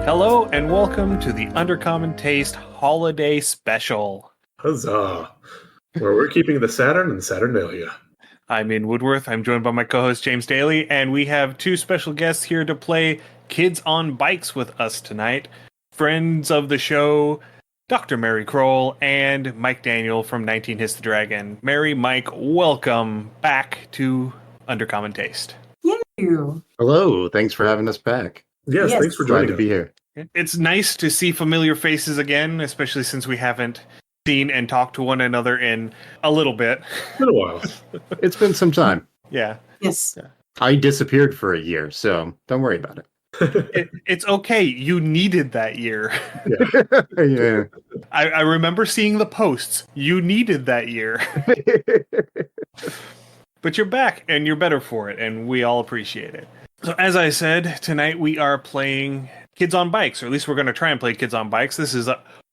Hello and welcome to the Undercommon Taste Holiday Special. Huzzah! Where we're keeping the Saturn and Saturnalia. I'm Ian Woodworth. I'm joined by my co-host James Daly, and we have two special guests here to play Kids on Bikes with us tonight. Friends of the show, Dr. Mary Crowell and Mike Daniel from 19 Hits the Dragon. Mary, Mike, welcome back to Undercommon Taste. Yay! Hello, thanks for having us back. Yes, thanks for joining Glad to be here. It's nice to see familiar faces again, especially since we haven't seen and talked to one another in a little bit. It's been a while. It's been some time. Yeah. Yes. I disappeared for a year, so don't worry about it. It's okay. You needed that year. Yeah. I remember seeing the posts. You needed that year. But you're back, and you're better for it, and we all appreciate it. So as I said, tonight we are playing Kids on Bikes, or at least we're going to try and play Kids on Bikes. This is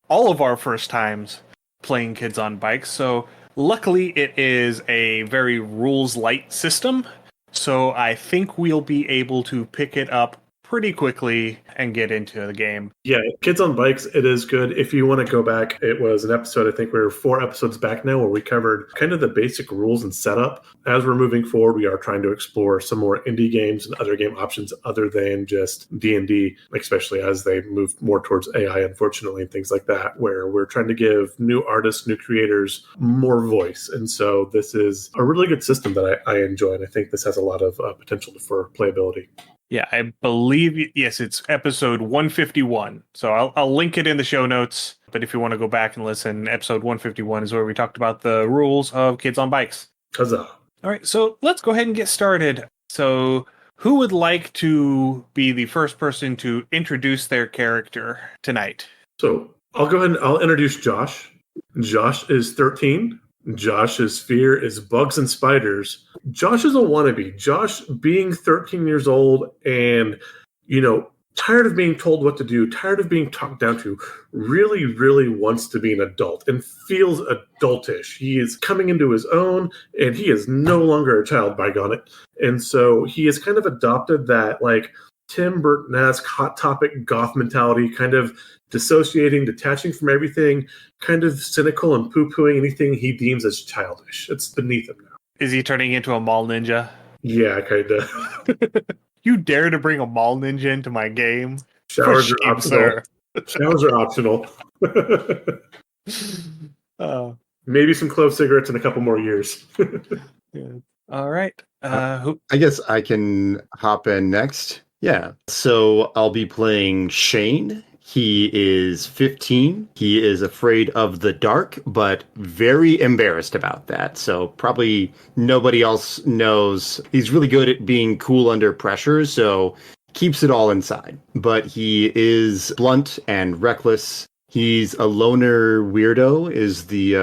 all of our first times playing Kids on Bikes, so luckily it is a very rules-light system, so I think we'll be able to pick it up pretty quickly and get into the game. Yeah, Kids on Bikes, it is good. If you want to go back, it was an episode, I think we're 4 episodes back now, where we covered kind of the basic rules and setup. As we're moving forward, we are trying to explore some more indie games and other game options other than just D&D, especially as they move more towards AI, unfortunately, and things like that, where we're trying to give new artists, new creators more voice. And so this is a really good system that I enjoy, and I think this has a lot of potential for playability. Yeah, I believe, yes, it's episode 151. So I'll link it in the show notes. But if you want to go back and listen, episode 151 is where we talked about the rules of Kids on Bikes. Huzzah. All right, so let's go ahead and get started. So who would like to be the first person to introduce their character tonight? So I'll go ahead and I'll introduce Josh. Josh is 13. Josh's fear is bugs and spiders. Josh is a wannabe. Josh, being 13 years old and, tired of being told what to do, tired of being talked down to, really, really wants to be an adult and feels adultish. He is coming into his own, and he is no longer a child, by gone it. And so he has kind of adopted that, Tim Burton-esque Hot Topic goth mentality, kind of dissociating, detaching from everything, kind of cynical and poo-pooing anything he deems as childish. It's beneath him now. Is he turning into a mall ninja? Yeah, kind of. You dare to bring a mall ninja into my game? Showers are optional. Showers are optional. Maybe some clove cigarettes in a couple more years. Yeah. All right. I guess I can hop in next. Yeah. So I'll be playing Shane. He is 15. He is afraid of the dark, but very embarrassed about that. So probably nobody else knows. He's really good at being cool under pressure, so keeps it all inside. But he is blunt and reckless. He's a loner weirdo is the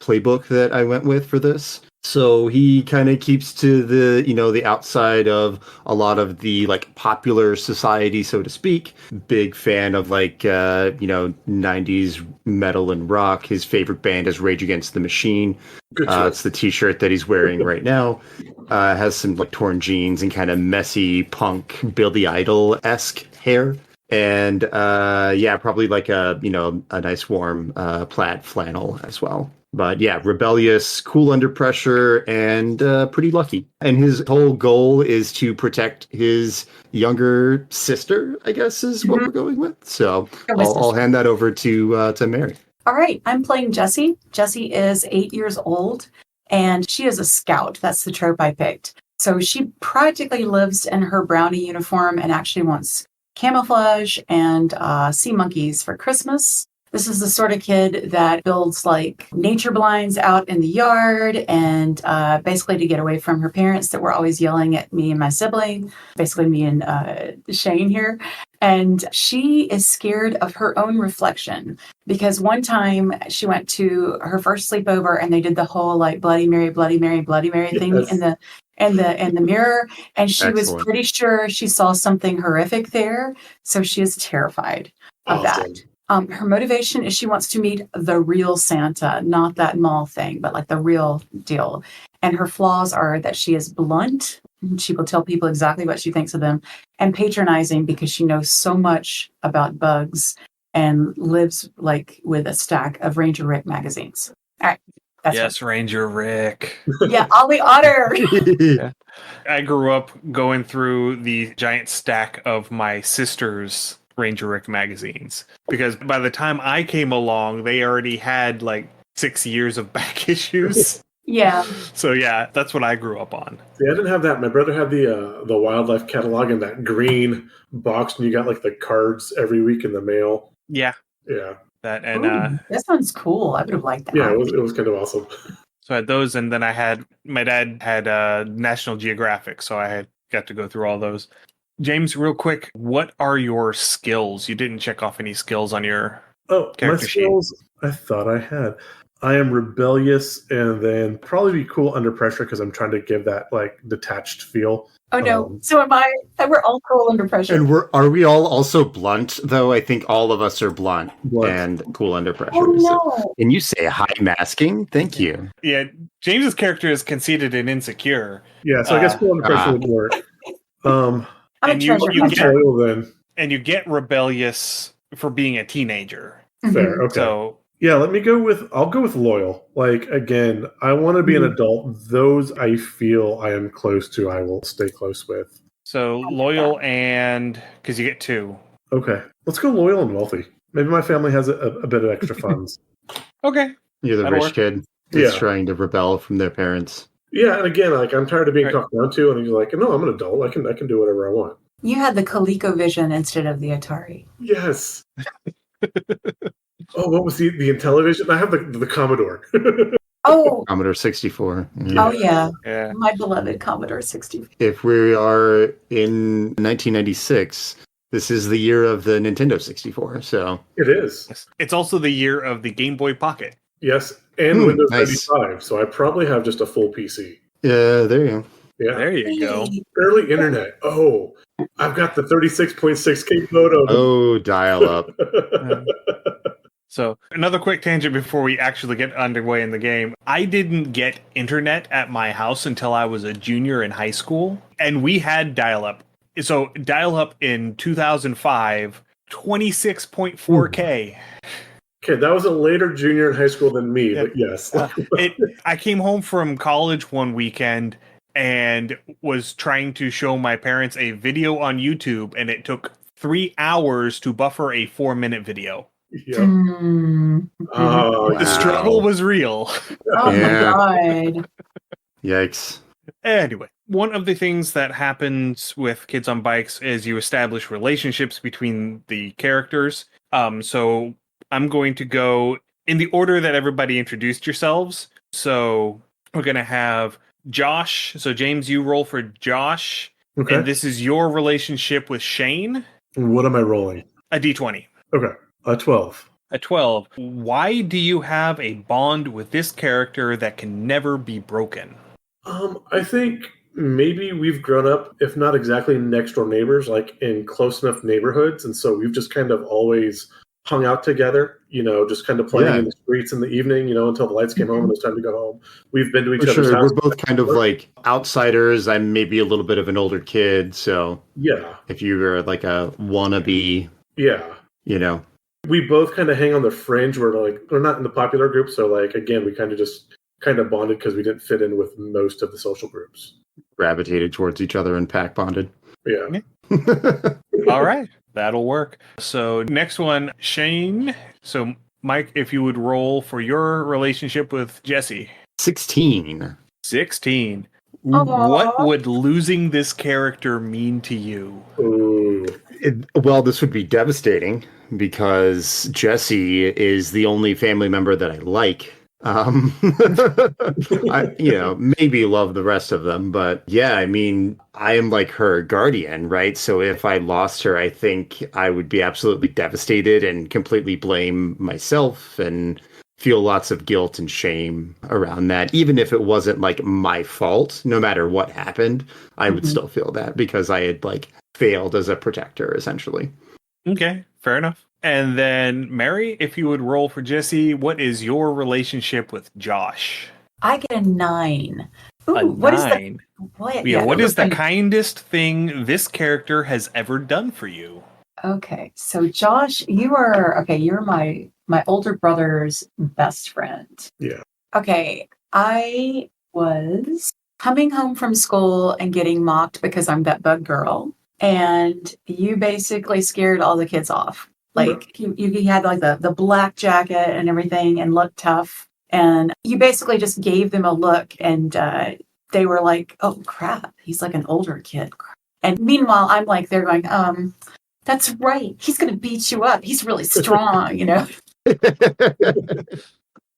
playbook that I went with for this. So he kind of keeps to the outside of a lot of the popular society, so to speak. Big fan of 90s metal and rock. His favorite band is Rage Against the Machine. It's the t-shirt that he's wearing right now. Has some torn jeans and kind of messy punk Billy Idol-esque hair. And probably a nice warm plaid flannel as well. But yeah, rebellious, cool under pressure, and pretty lucky. And his whole goal is to protect his younger sister, I guess is what we're going with. So I'll hand that over to Mary. All right, I'm playing Jessie. Jessie is 8 years old, and she is a scout. That's the trope I picked. So she practically lives in her brownie uniform and actually wants camouflage and sea monkeys for Christmas. This is the sort of kid that builds nature blinds out in the yard and basically to get away from her parents that were always yelling at me and my sibling, basically me and Shane here. And she is scared of her own reflection because one time she went to her first sleepover and they did the whole Bloody Mary, Bloody Mary, Bloody Mary thing in the mirror. And she was pretty sure she saw something horrific there. So she is terrified of that. Her motivation is she wants to meet the real Santa, not that mall thing, but the real deal. And her flaws are that she is blunt, She will tell people exactly what she thinks of them, and patronizing because she knows so much about bugs and lives like with a stack of Ranger Rick magazines. All right. That's Yes, Ranger Rick. Yeah, Ollie Otter. Yeah. I grew up going through the giant stack of my sister's Ranger Rick magazines because by the time I came along, they already had like 6 years of back issues. Yeah. So yeah, that's what I grew up on. See, I didn't have that. My brother had the wildlife catalog in that green box, and you got like the cards every week in the mail. Yeah, Yeah, that and Ooh, that sounds cool. I would have liked that. yeah, it was kind of awesome. so I had those, and then I had my dad had National Geographic, so I got to go through all those. James, real quick, what are your skills? You didn't check off any skills on your My character sheet. skills. I thought I had. I am rebellious, and then probably be cool under pressure because I'm trying to give that like detached feel. Oh no, so am I. We're all cool under pressure. And are we all also blunt, though? I think all of us are blunt. And cool under pressure. Oh no. So, can you say high masking? Thank you. Yeah, James's character is conceited and insecure. Yeah, so I guess cool under pressure would work. I'm and a you treasure hunter. You get rebellious for being a teenager. Fair. Okay. So yeah, I'll go with loyal. Like, again, I want to be an adult. Those I feel I am close to, I will stay close with. So loyal and because you get 2. Okay. Let's go loyal and wealthy. Maybe my family has a bit of extra funds. Okay. You're the That'll rich work. kid that's trying to rebel from their parents. Yeah, and again, like I'm tired of being talked down to, and he's like, no, I'm an adult. I can do whatever I want. You had the ColecoVision instead of the Atari. Yes. Oh, what was the Intellivision? I have the Commodore. Oh. Commodore 64. Oh, yeah. Yeah. My beloved Commodore 64. If we are in 1996, this is the year of the Nintendo 64. So it is. It's also the year of the Game Boy Pocket. Yes, and Windows nice. 95. So I probably have just a full PC. Yeah, there you go. Yeah. There you go. Early internet. Oh, I've got the 36.6K modem. Oh, dial up. So another quick tangent before we actually get underway in the game. I didn't get internet at my house until I was a junior in high school, and we had dial-up. So dial-up in 2005, 26.4K. Okay, that was a later junior in high school than me, but yes. I came home from college one weekend and was trying to show my parents a video on YouTube, and it took 3 hours to buffer a 4-minute video. Yep. Oh, The struggle was real. Oh my god. Yikes. Anyway, one of the things that happens with Kids on Bikes is you establish relationships between the characters. So I'm going to go in the order that everybody introduced yourselves. So we're going to have Josh. So James, you roll for Josh. Okay. And this is your relationship with Shane. What am I rolling? A D20. Okay. A 12. A 12. Why do you have a bond with this character that can never be broken? I think maybe we've grown up, if not exactly next door neighbors, like in close enough neighborhoods. And so we've just kind of always hung out together, just kind of playing in the streets in the evening, until the lights came home and it was time to go home. We've been to each other's house. We're both kind of like outsiders. I'm maybe a little bit of an older kid. So yeah, if you were like a wannabe, we both kind of hang on the fringe. We're not in the popular group. So like, again, we kind of bonded because we didn't fit in with most of the social groups. Gravitated towards each other and pack bonded. Yeah. All right. That'll work. So next one, Shane. So Mike, if you would roll for your relationship with Jesse. 16. 16. Aww. What would losing this character mean to you? Ooh. Well, this would be devastating because Jesse is the only family member that I like. I maybe love the rest of them, but yeah, I mean, I am like her guardian, right? So if I lost her, I think I would be absolutely devastated and completely blame myself and feel lots of guilt and shame around that. Even if it wasn't like my fault, no matter what happened, I would still feel that because I had like failed as a protector, essentially. Okay, fair enough. And then, Mary, if you would roll for Jesse, what is your relationship with Josh? I get a 9. Ooh, A what is the 9. what? Yeah, what is the okay. kindest thing this character has ever done for you? Okay, so Josh, you're my older brother's best friend. Yeah. Okay, I was coming home from school and getting mocked because I'm that bug girl, and you basically scared all the kids off. Like you had like the black jacket and everything and looked tough, and you basically just gave them a look, and they were like, "Oh crap, he's like an older kid." And meanwhile, I'm like, they're going, that's right. He's going to beat you up. He's really strong, you know?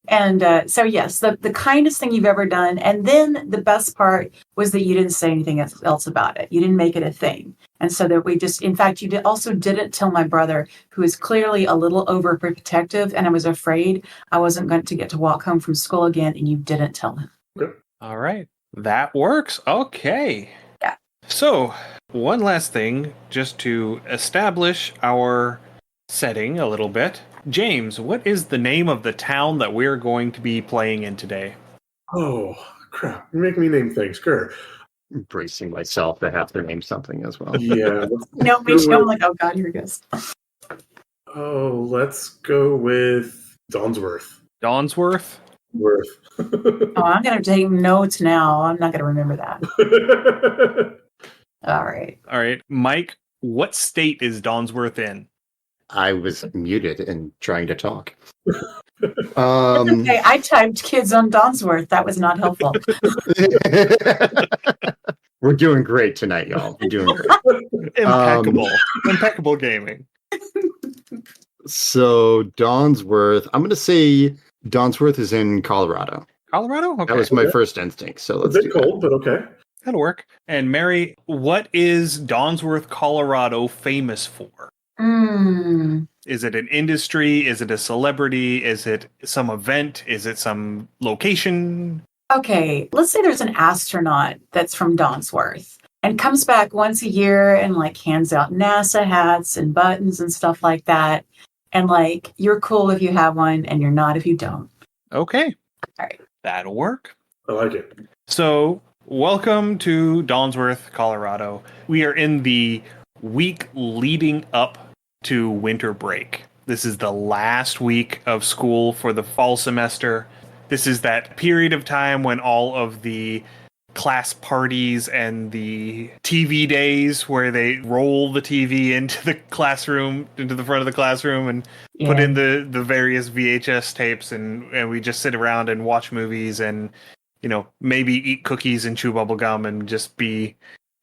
And so, yes, the kindest thing you've ever done. And then the best part was that you didn't say anything else about it. You didn't make it a thing. And so that in fact, you also didn't tell my brother, who is clearly a little overprotective. And I was afraid I wasn't going to get to walk home from school again. And you didn't tell him. All right. That works. Okay. Yeah. So, one last thing, just to establish our setting a little bit. James, what is the name of the town that we're going to be playing in today? Oh, crap. You make me name things. Sure. Bracing myself to have to name something as well. Yeah. No, me too. I'm like, oh, God, here it goes. Let's go with Dawnsworth. Dawnsworth? Worth. Oh, I'm going to take notes now. I'm not going to remember that. All right. All right. Mike, what state is Dawnsworth in? I was muted and trying to talk. Okay, I typed kids on Dawnsworth. That was not helpful. We're doing great tonight, y'all. We're doing great. Impeccable. Impeccable gaming. So Dawnsworth, I'm going to say Dawnsworth is in Colorado. Colorado? Okay. That was my first instinct. So A let's bit do cold, but okay. That'll work. And Mary, what is Dawnsworth, Colorado famous for? Is it an industry? Is it a celebrity? Is it some event? Is it some location? Okay, let's say there's an astronaut that's from Dawnsworth and comes back once a year and like hands out NASA hats and buttons and stuff like that. And like, you're cool if you have one and you're not if you don't. Okay. All right. That'll work. I like it. So, welcome to Dawnsworth, Colorado. We are in the week leading up to winter break. This is the last week of school for the fall semester. This is that period of time when all of the class parties and the TV days where they roll the TV into the classroom, into the front of the classroom and put in the various VHS tapes and we just sit around and watch movies and, you know, maybe eat cookies and chew bubble gum and just be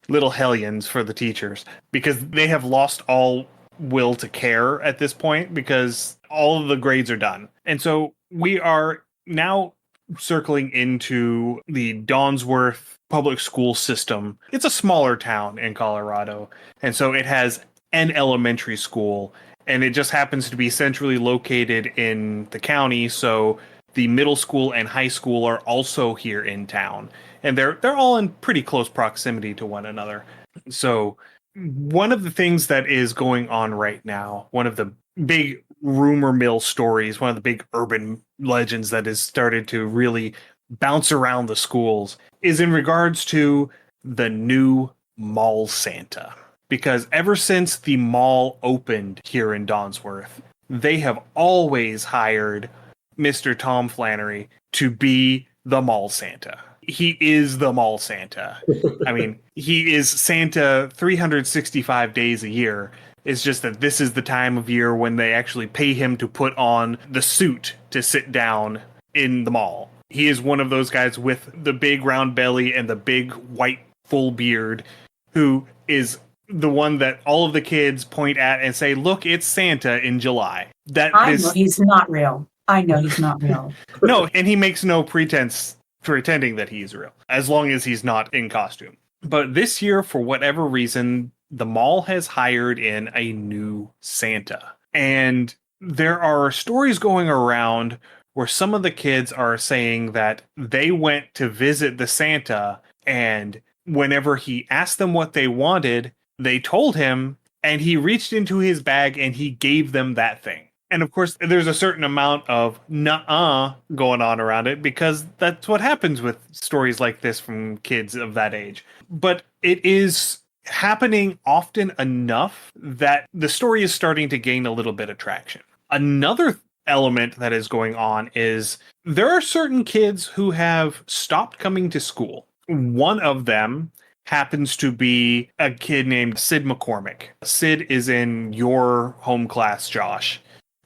little hellions for the teachers because they have lost all will to care at this point because all of the grades are done. And so we are now circling into the Dawnsworth public school system. It's a smaller town in Colorado, and so it has an elementary school, and it just happens to be centrally located in the county, so the middle school and high school are also here in town, and they're all in pretty close proximity to one another. So one of the things that is going on right now, one of the big rumor mill stories, one of the big urban legends that has started to really bounce around the schools is in regards to the new mall Santa. Because ever since the mall opened here in Dawnsworth, they have always hired Mr. Tom Flannery to be the mall Santa. He is the mall Santa. I mean, he is Santa 365 days a year. It's just that this is the time of year when they actually pay him to put on the suit to sit down in the mall. He is one of those guys with the big round belly and the big white full beard who is the one that all of the kids point at and say, look, it's Santa in July. I know he's not real. I know he's not real. No, and he makes no pretense pretending that he's real, as long as he's not in costume. But this year, for whatever reason, the mall has hired in a new Santa. And there are stories going around where some of the kids are saying that they went to visit the Santa, and whenever he asked them what they wanted, they told him, and he reached into his bag and he gave them that thing. And of course, there's a certain amount of nuh-uh going on around it because that's what happens with stories like this from kids of that age. But it is happening often enough that the story is starting to gain a little bit of traction. Another element that is going on is there are certain kids who have stopped coming to school. One of them happens to be a kid named Sid McCormick. Sid is in your home class, Josh.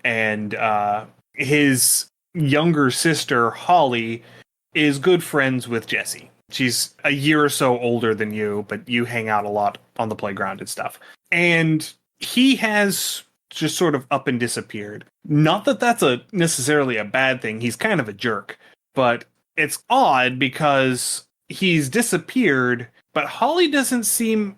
And his younger sister, Holly, is good friends with Jessie. She's a year or so older than you, but you hang out a lot on the playground and stuff. And he has just sort of up and disappeared. Not that that's necessarily a bad thing. He's kind of a jerk. But it's odd because he's disappeared, but Holly doesn't seem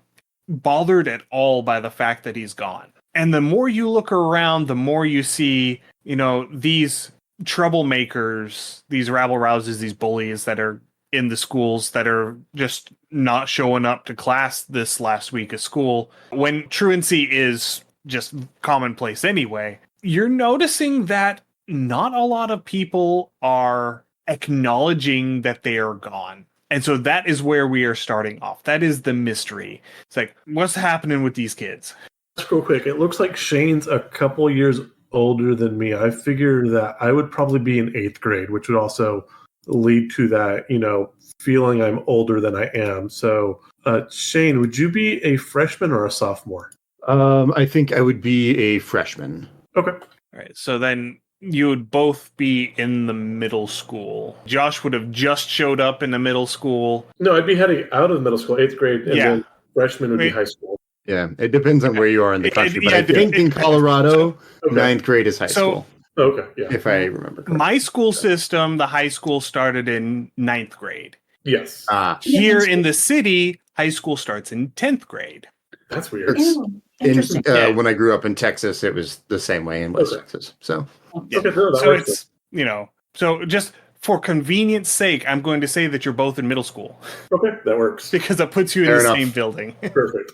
bothered at all by the fact that he's gone. And the more you look around, the more you see, these troublemakers, these rabble-rousers, these bullies that are in the schools that are just not showing up to class this last week of school, when truancy is just commonplace anyway. You're noticing that not a lot of people are acknowledging that they are gone. And so that is where we are starting off. That is the mystery. It's like, what's happening with these kids? Just real quick, it looks like Shane's a couple years older than me. I figure that I would probably be in 8th grade, which would also lead to that, feeling I'm older than I am. So, Shane, would you be a freshman or a sophomore? I think I would be a freshman. Okay. All right. So then you would both be in the middle school. Josh would have just showed up in the middle school. No, I'd be heading out of middle school, 8th grade, and then freshman would be high school. Yeah, it depends on where you are in the country. But I think in Colorado, 9th grade is high school. Okay, yeah. If I remember correctly. My school system, the high school started in 9th grade. Yes. Here in the city, high school starts in 10th grade. That's weird. Interesting. When I grew up in Texas, it was the same way in West Texas. So, So it's, so just for convenience sake, I'm going to say that you're both in middle school. Okay, that works. Because that puts you in the same building. Perfect.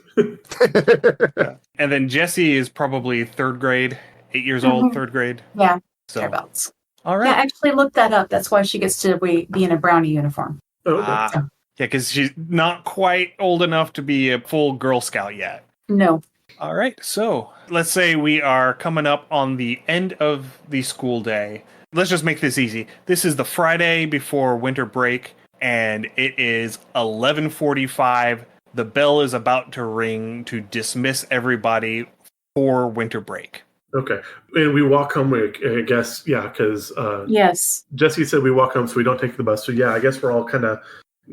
And then Jessie is probably 3rd grade, 8 years old, 3rd grade. Yeah, so thereabouts. All right. Yeah, I actually looked that up. That's why she gets to be in a brownie uniform. Okay. Yeah, because she's not quite old enough to be a full Girl Scout yet. No. All right, so let's say we are coming up on the end of the school day. Let's just make this easy. This is the Friday before winter break, and it is 11:45. The bell is about to ring to dismiss everybody for winter break. Okay. And we walk home, I guess, because Yes. Jessie said we walk home so we don't take the bus. So, I guess we're all kind of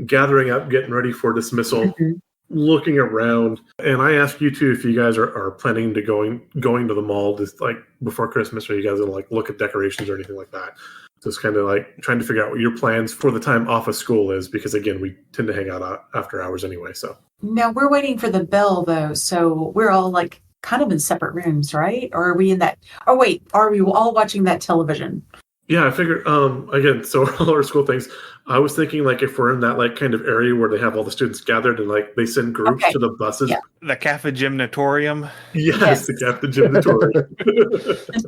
gathering up, getting ready for dismissal. Mm-hmm. Looking around, and I ask you two if you guys are planning to going to the mall just like before Christmas, or you guys will look at decorations or anything like that. Just kind of trying to figure out what your plans for the time off of school is, because again, we tend to hang out after hours anyway. So No, we're waiting for the bell though, so we're all kind of in separate rooms, right? Or are we in that? Oh wait, are we all watching that television? yeah, I figured. Again, so all our school things. I was thinking if we're in that kind of area where they have all the students gathered and they send groups to the buses. Yeah. The Cafe Gymnatorium. Yes, the Cafe Gymnatorium.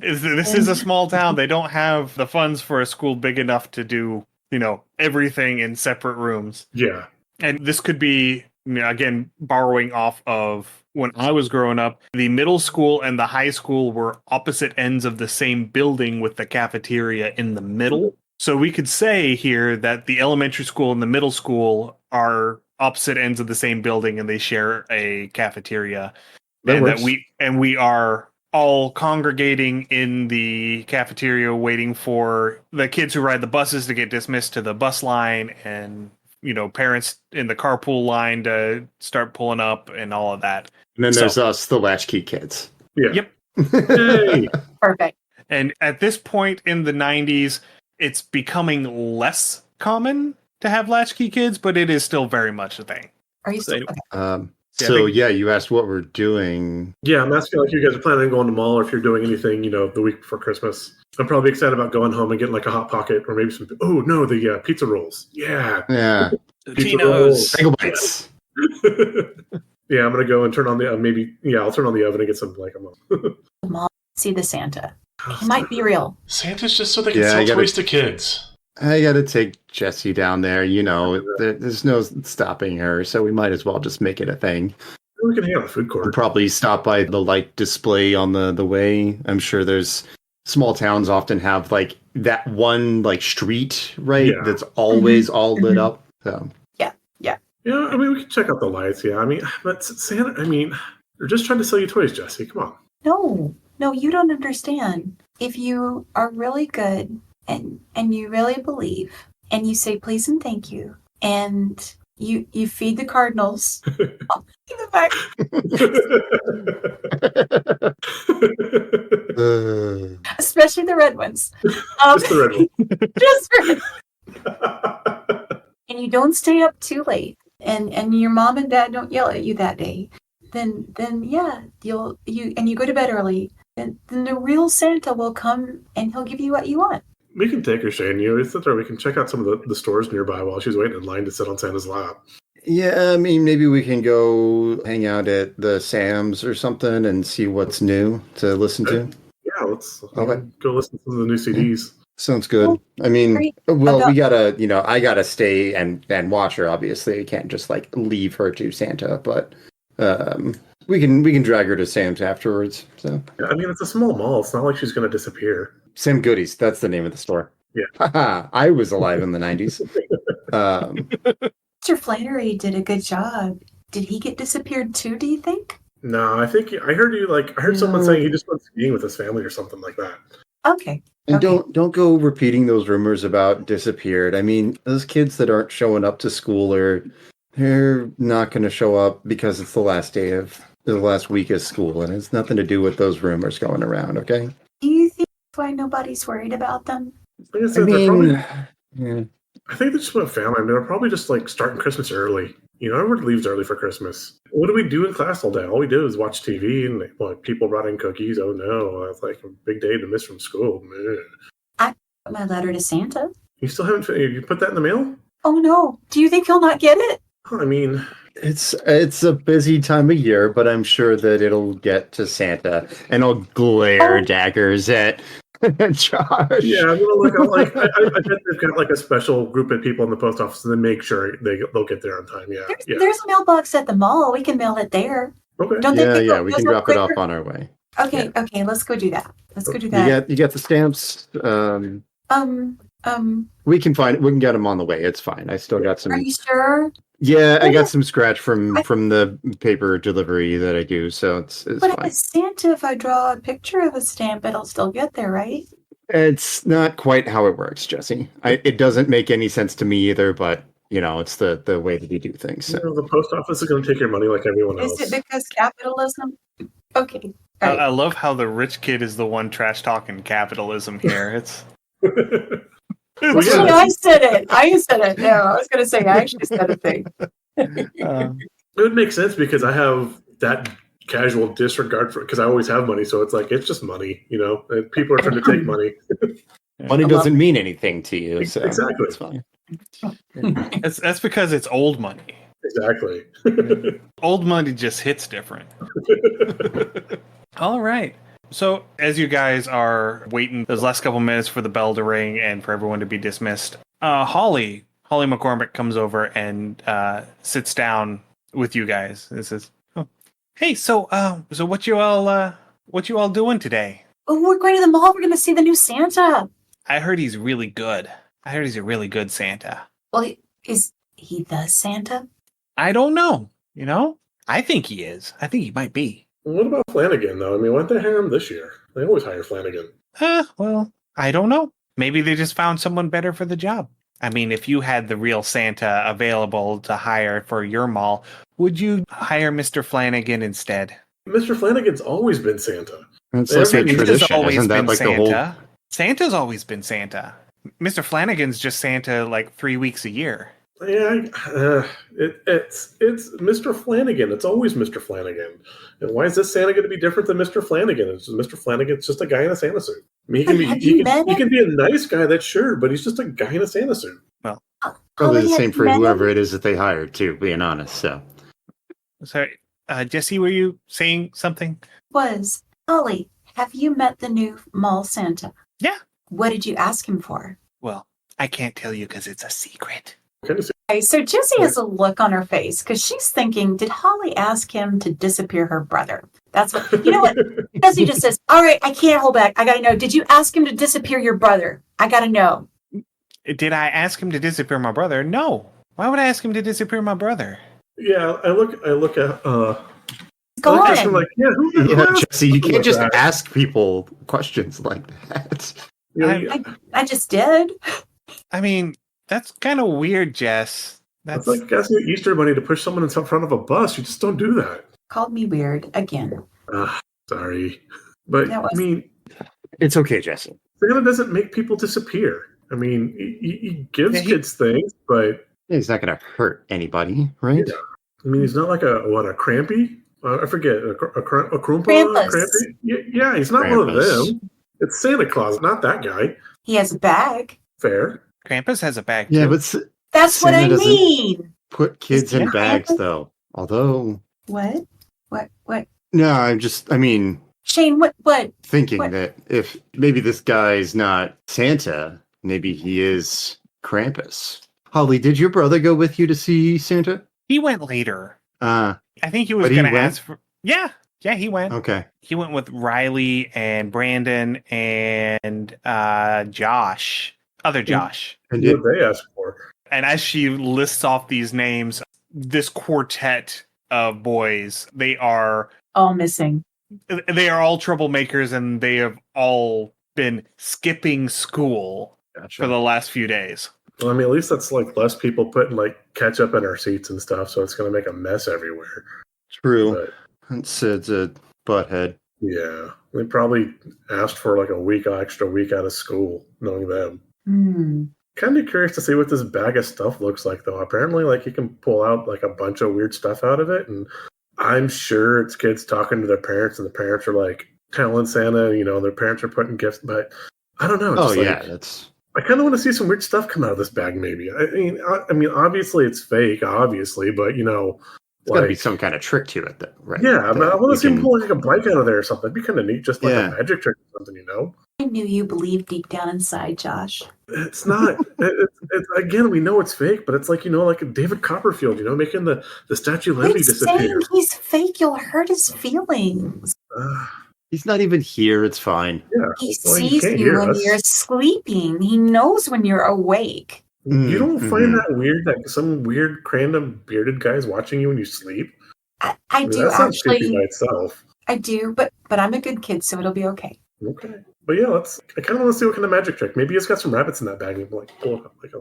This is a small town. They don't have the funds for a school big enough to do, everything in separate rooms. Yeah. And this could be, again, borrowing off of when I was growing up, the middle school and the high school were opposite ends of the same building with the cafeteria in the middle. So we could say here that the elementary school and the middle school are opposite ends of the same building and they share a cafeteria. And we are all congregating in the cafeteria waiting for the kids who ride the buses to get dismissed to the bus line, and parents in the carpool line to start pulling up and all of that. And then there's us, the latchkey kids. Yeah. Yep. Hey. Perfect. And at this point in the 90s, it's becoming less common to have latchkey kids, but it is still very much a thing. Are you still? So, you asked what we're doing. Yeah, I'm asking if you guys are planning on going to the mall, or if you're doing anything, the week before Christmas. I'm probably excited about going home and getting a Hot Pocket, or maybe some. Oh no, the pizza rolls. Yeah. Yeah. Tino's. Single bites. Yeah, I'm gonna go and turn on the I'll turn on the oven and get some a mall. Mom, see the Santa. He might be real. Santa's just so they can Yeah, sell toys to kids. I gotta take Jessie down there. There's no stopping her, so we might as well just make it a thing. We can hang out in the food We'll court. probably stop by the light display on the way. I'm sure there's small towns often have like that one like street, right? Yeah. That's always all lit up. So Yeah, I mean, we can check out the lights. Yeah, I mean, but Santa, I mean, they're just trying to sell you toys, Jesse. Come on. No, you don't understand. If you are really good and you really believe and you say please and thank you and you feed the cardinals in the back. Especially the red ones. Just the red one. Just red. And you don't stay up too late and your mom and dad don't yell at you that day, then yeah, you go to bed early, then the real Santa will come and he'll give you what you want. We can take her, Shane. We can check out some of the stores nearby while she's waiting in line to sit on Santa's lap. yeah, I mean, maybe we can go hang out at the Sam's or something and see what's new to listen to. Yeah, let's Okay. go listen to some of the new CDs. Sounds good. Well, I mean, great. well, we gotta, I gotta stay and watch her. Obviously, I can't just like leave her to Santa, but we can drag her to Sam's afterwards. So Yeah, I mean, it's a small mall. It's not like she's going to disappear. Sam Goodies, that's the name of the store. Yeah. Haha, I was alive in the 90s. Mr. Flannery did a good job. Did he get disappeared too, do you think? No, I think I heard someone No. saying he just went skiing with his family or something like that. Okay. And Okay. don't go repeating those rumors about disappeared. I mean, those kids that aren't showing up to school they're not going to show up because it's the last day of the last week of school, and it's nothing to do with those rumors going around. Okay. Do you think that's why nobody's worried about them? Like I I said, mean, yeah. I think they just went family. I mean, they're probably just like starting Christmas early. Everybody leaves early for Christmas. What do we do in class all day? All we do is watch TV and like people brought in cookies. Oh no, it's like a big day to miss from school. Meh. I put my letter to Santa. You still haven't you put that in the mail? Oh no. Do you think he'll not get it? I mean, It's a busy time of year, but I'm sure that it'll get to Santa, and I'll glare daggers at Josh. yeah, I'm gonna look. I bet they've got like a special group of people in the post office, and then make sure they'll get there on time. Yeah, There's a mailbox at the mall. We can mail it there. Okay. Don't they pick Yeah, up we those can up drop it off quicker? on our way. Okay, let's go do that. Let's go do that. You get the stamps. We can get them on the way. It's fine. I still got some. Are you sure? Yeah, I got some scratch from the paper delivery that I do, so it's But fine. as Santa, if I draw a picture of a stamp, it'll still get there, right? It's not quite how it works, Jesse. It doesn't make any sense to me either, but it's the way that we do things. So. The post office is going to take your money like everyone else. Is it because capitalism? Okay. All right. I love how the rich kid is the one trash talking capitalism here. It's Well, yeah. Actually, I said it. No, I was going to say I actually said a thing. It would make sense because I have that casual disregard for because I always have money, so it's like it's just money, and people are trying to take money. Money doesn't mean anything to you, so Exactly. it's fine. that's because it's old money. Exactly. Old money just hits different. All right. So as you guys are waiting those last couple minutes for the bell to ring and for everyone to be dismissed, Holly McCormick comes over and sits down with you guys and says, "Oh, hey, so what you all doing today? Oh, we're going to the mall. We're going to see the new Santa. I heard he's really good. I heard he's a really good Santa. Well, is he the Santa? I don't know. I think he is. I think he might be. What about Flanagan though? I mean, why don't they hire him this year? They always hire Flanagan. Well, I don't know. Maybe they just found someone better for the job. I mean, if you had the real Santa available to hire for your mall, would you hire Mr. Flanagan instead? Mr. Flanagan's always been Santa. It's like a Santa's tradition, always isn't that been like Santa. the whole? Santa's always been Santa. Mr. Flanagan's just Santa like 3 weeks a year. Yeah, it's Mr. Flanagan. It's always Mr. Flanagan. And why is this Santa going to be different than Mr. Flanagan? It's just, Mr. Flanagan's just a guy in a Santa suit. I mean, he can be a nice guy, that's sure, but he's just a guy in a Santa suit. Well, Probably the Holly, same have for you met whoever him? it is that they hired, too. Being honest, so sorry, Jesse, were you saying something? Was Holly, have you met the new mall Santa? Yeah. What did you ask him for? Well, I can't tell you because it's a secret. Okay, so Jessie has a look on her face because she's thinking, did Holly ask him to disappear her brother? That's what, you know what? Jessie just says, all right, I can't hold back. I got to know. Did you ask him to disappear your brother? I got to know. Did I ask him to disappear my brother? No. Why would I ask him to disappear my brother? Yeah, I look at Go I ask him on. like, who Yeah, asked Jesse, you something can't just like that? ask people questions like that. You know, I just did. I mean, that's kind of weird, Jess. That's like asking an Easter Bunny to push someone in front of a bus. You just don't do that. Called me weird again. Sorry, but That was- I mean, It's okay, Jesse. Santa doesn't make people disappear. I mean, he gives kids things, but He's not going to hurt anybody, right? Yeah. I mean, he's not like a Crampy? I forget, a Kroompa? Krampus. Crampy? Yeah, he's not one of Krampus. them. It's Santa Claus, not that guy. He has a bag. Fair. Krampus has a bag, Yeah, too. but That's what Santa I doesn't- mean. put kids in Santa bags, Krampus? though. Although, What? no, I mean, Shane, what? thinking What? that if maybe this guy's not Santa, maybe he is Krampus. Holly, did your brother go with you to see Santa? He went later. Ah, I think he was But he going to went? ask for... Yeah, he went. okay. He went with Riley and Brandon and Josh. Other Josh. And What did, did they ask for? And as she lists off these names, this quartet of boys, they are All missing. all troublemakers, and they have all been skipping school gotcha. for the last few days. Well, I mean, at least that's like less people putting like ketchup in our seats and stuff, so it's going to make a mess everywhere. True. But That's Sid's a butthead. yeah, they probably asked for like extra week out of school, knowing them. Kind of curious to see what this bag of stuff looks like, though. Apparently, like, you can pull out like a bunch of weird stuff out of it, and I'm sure it's kids talking to their parents, and the parents are like telling Santa, their parents are putting gifts, but I don't know. Oh, just, yeah, like, that's... I kind of want to see some weird stuff come out of this bag, maybe. I mean, obviously it's fake, obviously, but There's got to be like, some kind of trick to it, though, right? yeah, I That want we to see him can- pull like a bike out of there or something. That'd be kind of neat, just like Yeah. a magic trick or something, I knew you believed deep down inside, Josh. It's not. It's again, we know it's fake, but it's like like David Copperfield, making the Statue of Liberty Quit saying disappear. he's fake. You'll hurt his feelings. He's not even here. It's fine. Yeah, He well, sees can't you hear when us. you're sleeping. He knows when you're awake. You don't find Mhm. that weird that some weird random bearded guy is watching you when you sleep? I mean, do that sounds creepy actually. by itself. I do, but I'm a good kid, so it'll be okay. Okay, but yeah, I kind of want to see what kind of magic trick. Maybe it's got some rabbits in that bag. And like, pull it up, like,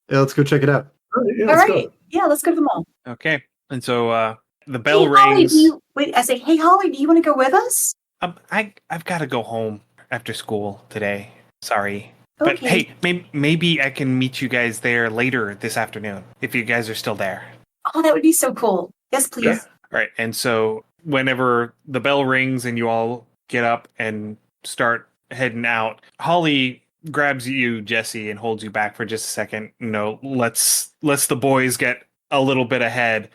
Yeah, let's go check it out. all right, yeah, All let's right. go. Yeah, let's go to the mall. Okay. And so the bell Hey, Holly, rings. wait, I say, hey, Holly, do you want to go with us? I've got to go home after school today. Sorry. But Okay. hey, maybe I can meet you guys there later this afternoon if you guys are still there. Oh, that would be so cool. Yes, please. Yeah. All right. And so whenever the bell rings and you all get up and start heading out, Holly grabs you, Jesse, and holds you back for just a second. Let's the boys get a little bit ahead,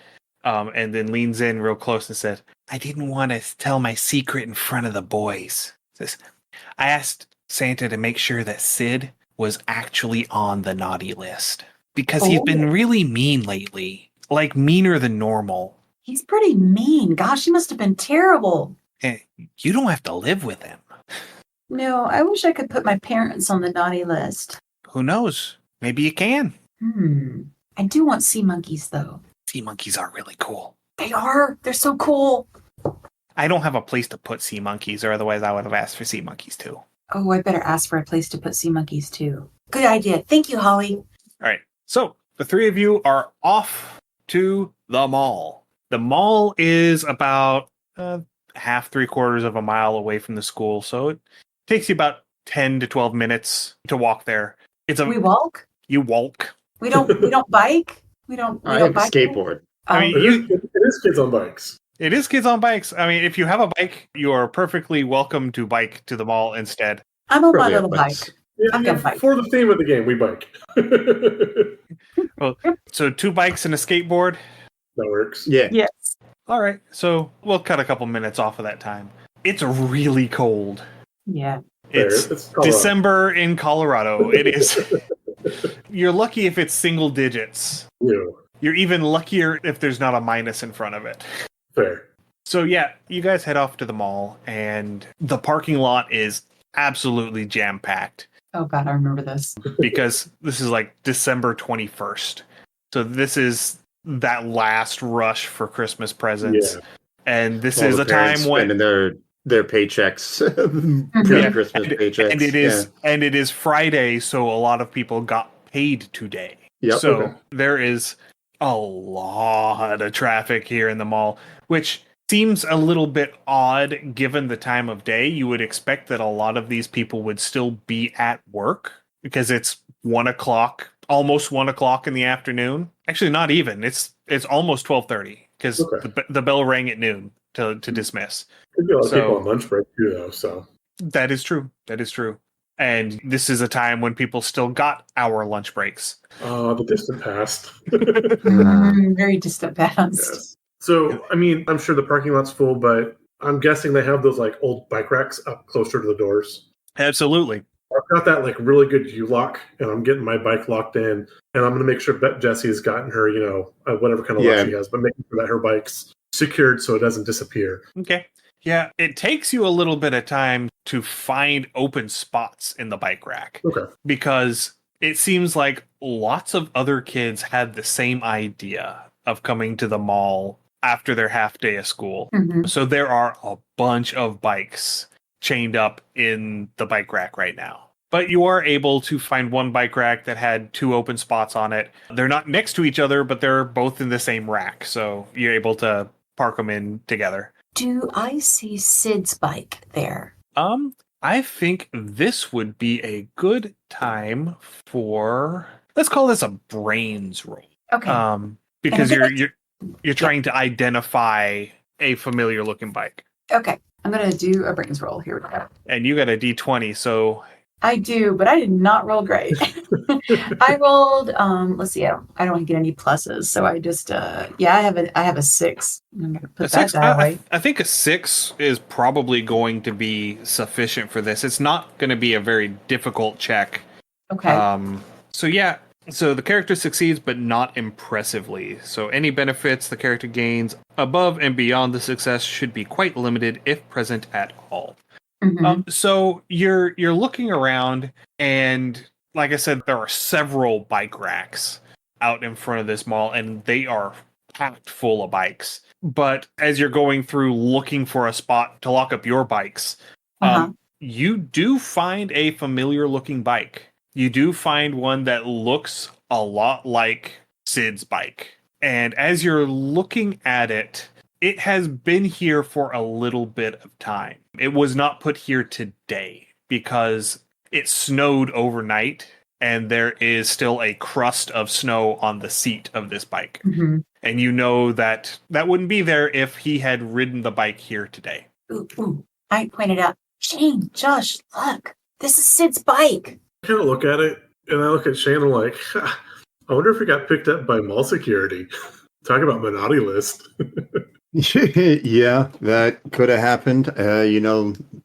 and then leans in real close and said, "I didn't want to tell my secret in front of the boys." Says, "I asked Santa to make sure that Sid was actually on the naughty list because he's been really mean lately, like meaner than normal. He's pretty mean. Gosh, he must have been terrible. And you don't have to live with him. No, I wish I could put my parents on the naughty list. Who knows? Maybe you can. I do want sea monkeys, though. Sea monkeys are really cool. They are. They're so cool. I don't have a place to put sea monkeys, or otherwise I would have asked for sea monkeys too. Oh, I better ask for a place to put sea monkeys, too. Good idea. Thank you, Holly. All right. So the three of you are off to the mall. The mall is about half, 3/4 of a mile away from the school. So it takes you about 10 to 12 minutes to walk there. We walk? You walk. We don't bike? We don't I have a bike? skateboard. I mean, It is kids on bikes. It is kids on bikes. I mean, if you have a bike, you are perfectly welcome to bike to the mall instead. I'm on my Probably little have bike. bikes. Yeah, I've got a bike. for the theme of the game, we bike. that So 2 bikes and a skateboard. works. Yeah. Yes. All right. So we'll cut a couple minutes off of that time. It's really cold. Yeah. It's Colorado. December in Colorado. It is. You're lucky if it's single digits. Yeah, You're even luckier if there's not a minus in front of it. fair. So yeah, you guys head off to the mall, and the parking lot is absolutely jam-packed Oh God, I remember this. because this is like December 21st. So this is that last rush for Christmas presents. Yeah. And this All is the a time parents when spending their paychecks, Yeah. Christmas paychecks. and it is Friday, so a lot of people got paid today. Yep. So Okay. there is a lot of traffic here in the mall, which seems a little bit odd given the time of day. You would expect that a lot of these people would still be at work because it's 1 o'clock, almost 1 o'clock in the afternoon. Actually, not even. It's almost 12:30 because Okay. the bell rang at noon to dismiss. Could be a lot of So- people on lunch break too, though. So That is true. That is true. And this is a time when people still got hour lunch breaks. the distant past. Very distant past. Yes. So, I mean, I'm sure the parking lot's full, but I'm guessing they have those like old bike racks up closer to the doors. Absolutely. I've got that like really good U-lock, and I'm getting my bike locked in, and I'm going to make sure Jessie has gotten her, whatever kind of lock Yeah. she has, but making sure that her bike's secured so it doesn't disappear. Okay. Yeah, it takes you a little bit of time to find open spots in the bike rack Okay. because it seems like lots of other kids had the same idea of coming to the mall after their half day of school. Mhm. So there are a bunch of bikes chained up in the bike rack right now. But you are able to find one bike rack that had 2 open spots on it. They're not next to each other, but they're both in the same rack. So you're able to park them in together. Do I see Sid's bike there? I think this would be a good time for, let's call this a brains roll. Okay. Because And I'm you're trying to identify a familiar looking bike. Okay. I'm going to do a brains roll. Here we go. And you got a D20, so I do, but I did not roll great. I rolled, let's see, I don't want to get any pluses. So I just, I have a 6. I'm going to put a 6. that way. I think a 6 is probably going to be sufficient for this. It's not going to be a very difficult check. Okay. So yeah, so the character succeeds, but not impressively. So any benefits the character gains above and beyond the success should be quite limited if present at all. Mhm. So you're looking around, and like I said, there are several bike racks out in front of this mall, and they are packed full of bikes. But as you're going through looking for a spot to lock up your bikes, Uh-huh. you do find a familiar looking bike. You do find one that looks a lot like Sid's bike. And as you're looking at it, it has been here for a little bit of time. It was not put here today because it snowed overnight and there is still a crust of snow on the seat of this bike. Mhm. And you know that wouldn't be there if he had ridden the bike here today. Ooh. I pointed out, Shane, Josh, look, this is Sid's bike. I kind of look at it, and I look at Shane, and I'm like, I wonder if it got picked up by mall security. Talk about Menotti list. Yeah, that could have happened.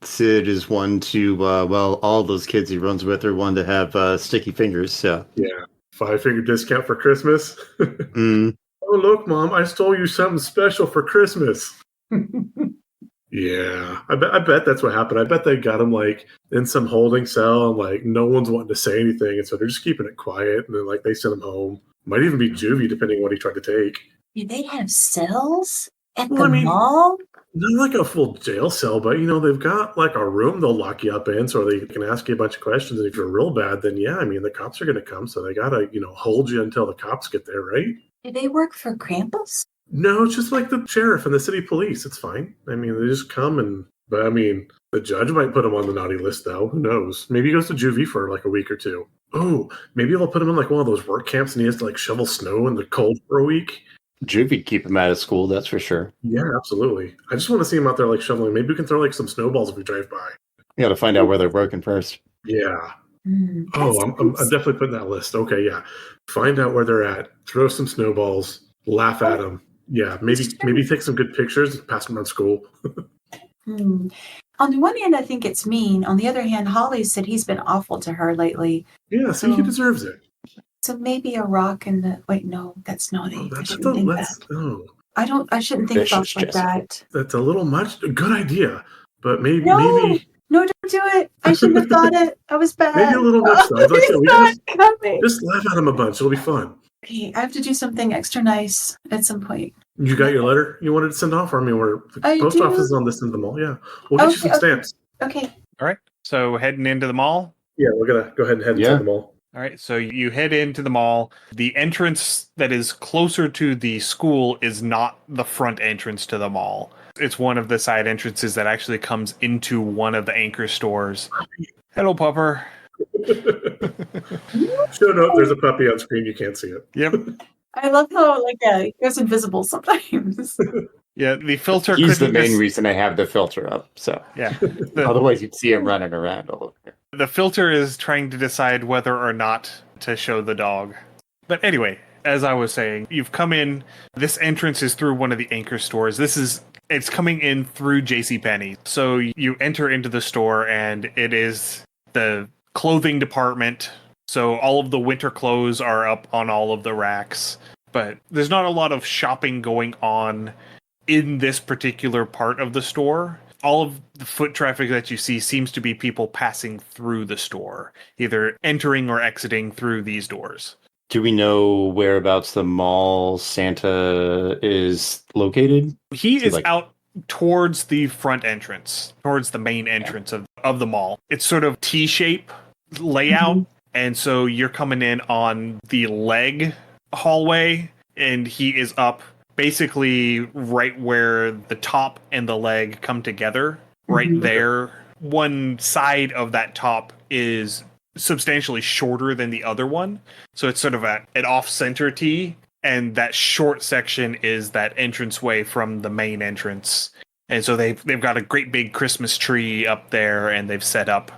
Sid is one to, all those kids he runs with are one to have sticky fingers. So, Yeah. 5-figure discount for Christmas. mm, Oh, look, Mom, I stole you something special for Christmas. Yeah, I bet that's what happened. I bet they got him like in some holding cell, and like no one's wanting to say anything, and so they're just keeping it quiet. And then like they sent him home. Might even be juvie, depending on what he tried to take. Do they have cells at Well, the I mean- mall? Not like a full jail cell, but they've got like a room they'll lock you up in, so they can ask you a bunch of questions. And if you're real bad, then yeah, I mean the cops are going to come, so they gotta hold you until the cops get there, right? Do they work for Krampus? No, it's just like the sheriff and the city police. It's fine. I mean, they just come but I mean, the judge might put him on the naughty list, though. Who knows? Maybe he goes to juvie for like a week or two. Oh, maybe they'll put him in like one of those work camps and he has to like shovel snow in the cold for a week. juvie keep him out of school, that's for sure. Yeah, absolutely. I just want to see him out there like shoveling. Maybe we can throw like some snowballs if we drive by. You got to find out where they're working first. Yeah. Mm, Oh, that's I'm nice. definitely putting that list. Okay, yeah. Find out where they're at. Throw some snowballs. Laugh at them. Yeah, maybe take some good pictures and pass them around school. On the one hand, I think it's mean. On the other hand, Holly said he's been awful to her lately. Yeah, see, he deserves it. So maybe a rock in the wait. No, that's naughty. Oh, I shouldn't think that. oh, I shouldn't think Vicious, thoughts like Jesse. that. that's a little much. Good idea, but maybe No, don't do it. I shouldn't have thought it. I was bad. maybe a little much. Though. Like I said, we It's can not coming. just laugh at him a bunch. It'll be fun. Okay, I have to do something extra nice at some point. You got your letter you wanted to send off? Or, I mean, the I post do. office is on this end of the mall. Yeah, we'll get you some Okay. stamps. Okay. All right. So heading into the mall. Yeah, we're gonna go ahead and head Yeah. to the mall. All right. So you head into the mall. The entrance that is closer to the school is not the front entrance to the mall. It's one of the side entrances that actually comes into one of the anchor stores. Hello, Pupper. Sure note, there's a puppy on screen. You can't see it. Yep. I love how it goes invisible sometimes. Yeah. The filter. He's the couldn't main dis- reason I have the filter up. So Yeah. The, otherwise, you'd see him running around all over here. the filter is trying to decide whether or not to show the dog. But anyway, as I was saying, you've come in. This entrance is through one of the anchor stores. It's coming in through JCPenney. So you enter into the store, and it is the clothing department. So all of the winter clothes are up on all of the racks. But there's not a lot of shopping going on in this particular part of the store. All of the foot traffic that you see seems to be people passing through the store, either entering or exiting through these doors. Do we know whereabouts the mall Santa is located? He is like- out towards the front entrance, towards the main entrance of the mall. It's sort of T-shape layout, and so you're coming in on the leg hallway, and he is up basically right where the top and the leg come together, right there. One side of that top is substantially shorter than the other one, so it's sort of an off-center T, and that short section is that entranceway from the main entrance. And so they've got a great big Christmas tree up there, and they've set up,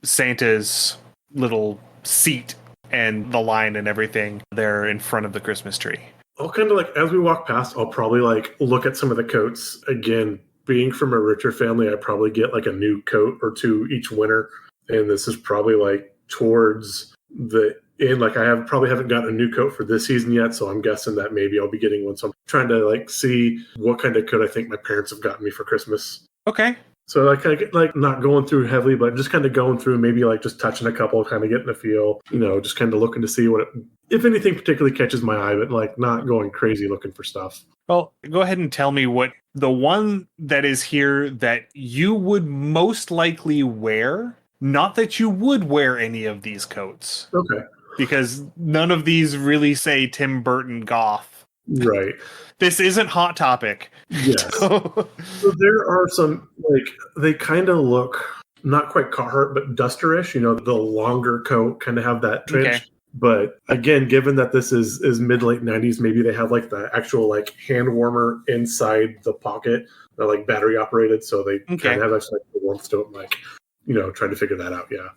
Santa's little seat and the line and everything there in front of the Christmas tree. I'll kind of as we walk past, I'll probably look at some of the coats. Again, being from a richer family, I probably get a new coat or two each winter. And this is probably towards the end. Probably haven't gotten a new coat for this season yet. So I'm guessing that maybe I'll be getting one. So I'm trying to see what kind of coat I think my parents have gotten me for Christmas. Okay. So I get not going through heavily, but just kind of going through, maybe just touching a couple, kind of getting a feel, just kind of looking to see if anything particularly catches my eye, but not going crazy looking for stuff. Well, go ahead and tell me what the one that is here that you would most likely wear, not that you would wear any of these coats. Okay. Because none of these really say Tim Burton goth. Right. This isn't Hot Topic. Yes. So So there are some, they kind of look not quite Carhartt, but Dusterish, the longer coat kind of have that trench. Okay. But again, given that this is mid-late 90s, maybe they have the actual hand warmer inside the pocket. They're battery operated, so they kind of have actually the warmth to it, trying to figure that out. Yeah.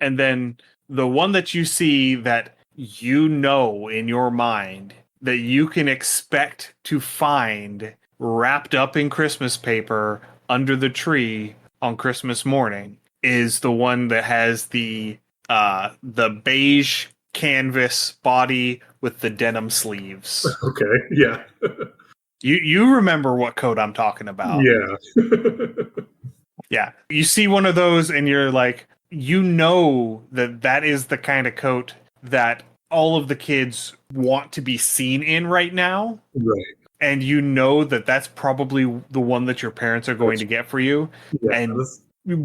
And then the one that you see that in your mind that you can expect to find wrapped up in Christmas paper under the tree on Christmas morning is the one that has the beige canvas body with the denim sleeves. Okay. Yeah. You remember what coat I'm talking about. Yeah. Yeah. You see one of those and you're like, that is the kind of coat that all of the kids want to be seen in right now. Right. And that's probably the one that your parents are going to get for you. Yeah, and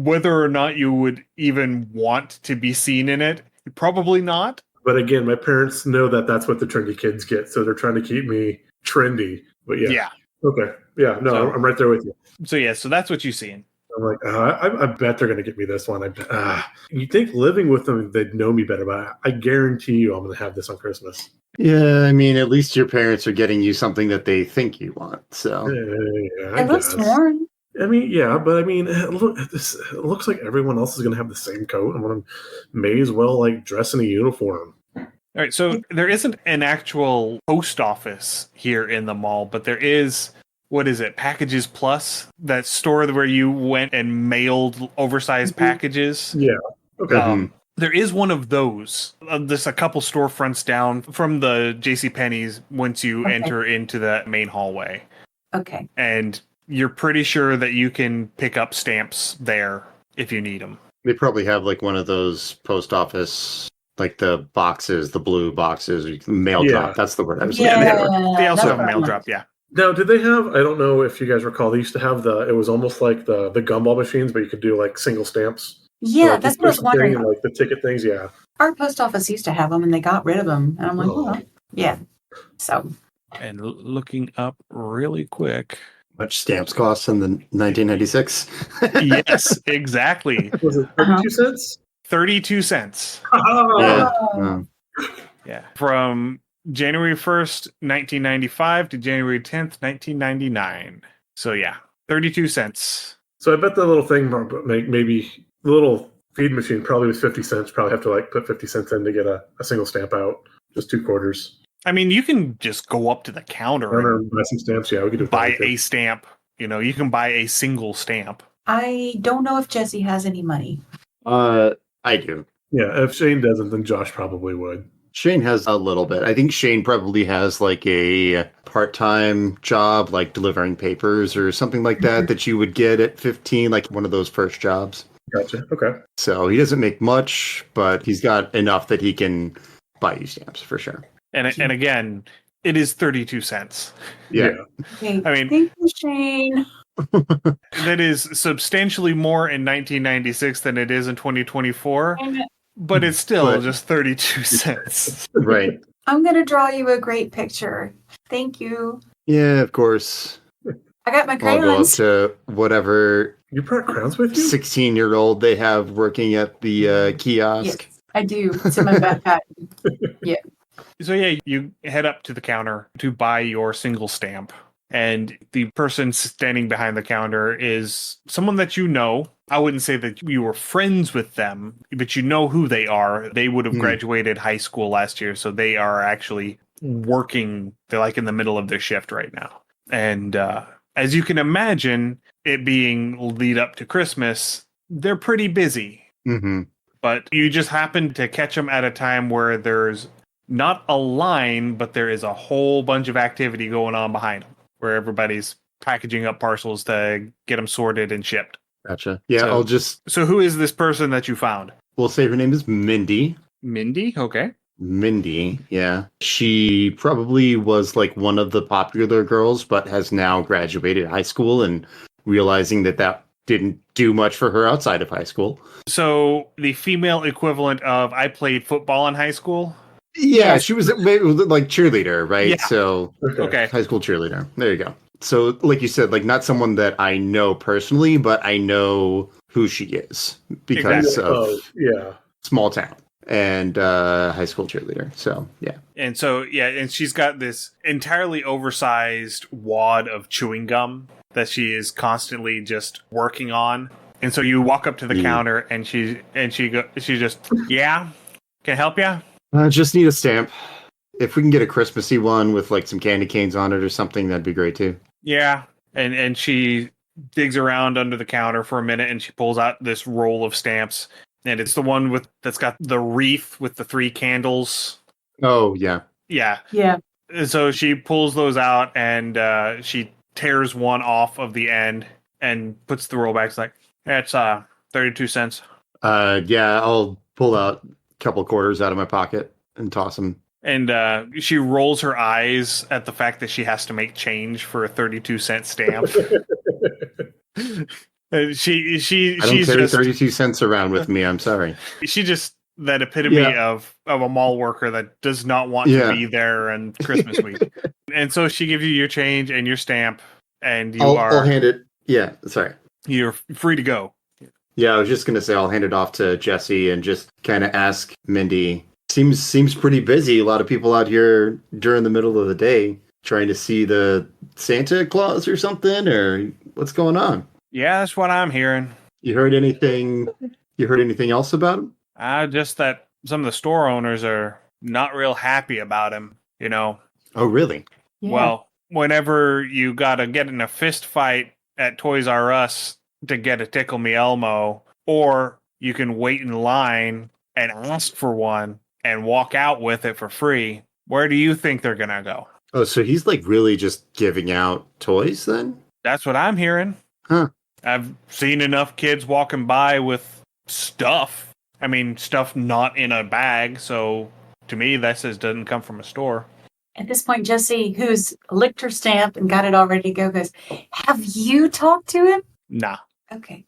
whether or not you would even want to be seen in it, probably not. But again, my parents know that that's what the trendy kids get, so they're trying to keep me trendy. But yeah. Okay. Yeah, no, So- I'm right there with you. So that's what you see. I'm like, I bet they're going to get me this one. You'd think living with them, they'd know me better, but I guarantee you I'm going to have this on Christmas. Yeah, I mean, at least your parents are getting you something that they think you want. So Yeah, It looks worn. I mean, yeah, but I mean, it looks like everyone else is going to have the same coat. May as well dress in a uniform. All right, so there isn't an actual post office here in the mall, but there is, what is it, Packages Plus, that store where you went and mailed oversized packages. Yeah. Okay. There is one of those. There's a couple storefronts down from the JCPenney's once you enter into the main hallway. Okay. And you're pretty sure that you can pick up stamps there if you need them. They probably have like one of those post office, like the boxes, the blue boxes, mail drop. That's the word I was looking for. They also that's have a what I mail want. drop, yeah. Now, did they have? I don't know if you guys recall. They used to have it was almost like the gumball machines, but you could do like single stamps. Yeah, like, that's you what I was push the thing wondering. and, like the ticket things. Yeah. Our post office used to have them, and they got rid of them. And I'm like, Oh. well, yeah. So And looking up really quick. Much stamps cost in the 1996. Yes, exactly. Was it 32 cents? 32 cents. Yeah. Oh. Yeah. From January 1st, 1995 to January 10th, 1999. So yeah, 32 cents. So I bet the little thing, maybe the little feed machine probably was 50 cents. Probably have to like put 50 cents in to get a single stamp out. Just 2 quarters. I mean, you can just go up to the counter and Buy some stamps. Yeah, we could do buy that. a stamp. You know, you can buy a single stamp. I don't know if Jesse has any money. I do. Yeah, if Shane doesn't, then Josh probably would. Shane has a little bit. I think Shane probably has like a part-time job, like delivering papers or something like that you would get at 15, like one of those first jobs. Gotcha. Okay. So he doesn't make much, but he's got enough that he can buy you stamps for sure. And again, it is 32 cents. Yeah. Okay. I mean- Thank you, Shane. That is substantially more in 1996 than it is in 2024, but it's still But- just 32 cents. Right. I'm going to draw you a great picture. Thank you. Yeah, of course. I got my I'll go up crayons. to whatever You brought crowns with you? 16-year-old they have working at the kiosk. Yes, I do. It's in my backpack. So yeah, you head up to the counter to buy your single stamp. And the person standing behind the counter is someone that you know. I wouldn't say that you were friends with them, but you know who they are. They would have graduated high school last year, so they are actually working. They're like in the middle of their shift right now. And as you can imagine, it being lead up to Christmas, they're pretty busy. Mm-hmm. But you just happen to catch them at a time where there's not a line, but there is a whole bunch of activity going on behind them, where everybody's packaging up parcels to get them sorted and shipped. Gotcha. Yeah, So- So So who is this person that you found? we'll say her name is Mindy. Mindy? Okay. Mindy, yeah. She probably was like one of the popular girls, but has now graduated high school and realizing that didn't do much for her outside of high school. So the female equivalent of I played football in high school. Yeah, Yes. she was like cheerleader, right? Yeah. So Okay. high school cheerleader. There you go. So like you said, like not someone that I know personally, but I know who she is because Exactly. of Yeah. small town and high school cheerleader. So yeah. And so, yeah, and she's got this entirely oversized wad of chewing gum that she is constantly just working on. And so you walk up to the Yeah. counter and she just, yeah, can I help you? Just need a stamp. If we can get a Christmassy one with like some candy canes on it or something, that'd be great too. Yeah. And she digs around under the counter for a minute and she pulls out this roll of stamps. And it's the one that's got the wreath with the 3 candles. Oh yeah. Yeah. Yeah. And so she pulls those out and she tears one off of the end and puts the roll back. It's like, that's 32 cents. Yeah, I'll pull out a couple quarters out of my pocket and toss them. And she rolls her eyes at the fact that she has to make change for a 32-cent stamp. And she's I don't carry just 32 cents around with me. I'm sorry. she just that epitome Yeah. of a mall worker that does not want Yeah. to be there on Christmas week. And so she gives you your change and your stamp, and I'll hand it. Yeah, sorry. you're free to go. Yeah, I was just gonna say I'll hand it off to Jesse and just kind of ask Mindy. Seems pretty busy. A lot of people out here during the middle of the day trying to see the Santa Claus or something, or what's going on? Yeah, that's what I'm hearing. You heard anything? You heard anything else about him? Just that some of the store owners are not real happy about him, you know. Oh, really? Yeah. Well, whenever you gotta get in a fist fight at Toys R Us to get a Tickle Me Elmo, or you can wait in line and ask for one and walk out with it for free, where do you think they're gonna go? Oh, so he's like really just giving out toys then? That's what I'm hearing. Huh. I've seen enough kids walking by with stuff. I mean, stuff not in a bag, so to me, that says doesn't come from a store. At this point, Jesse, who's licked her stamp and got it all ready to go, goes, "Have you talked to him?" Nah. Okay.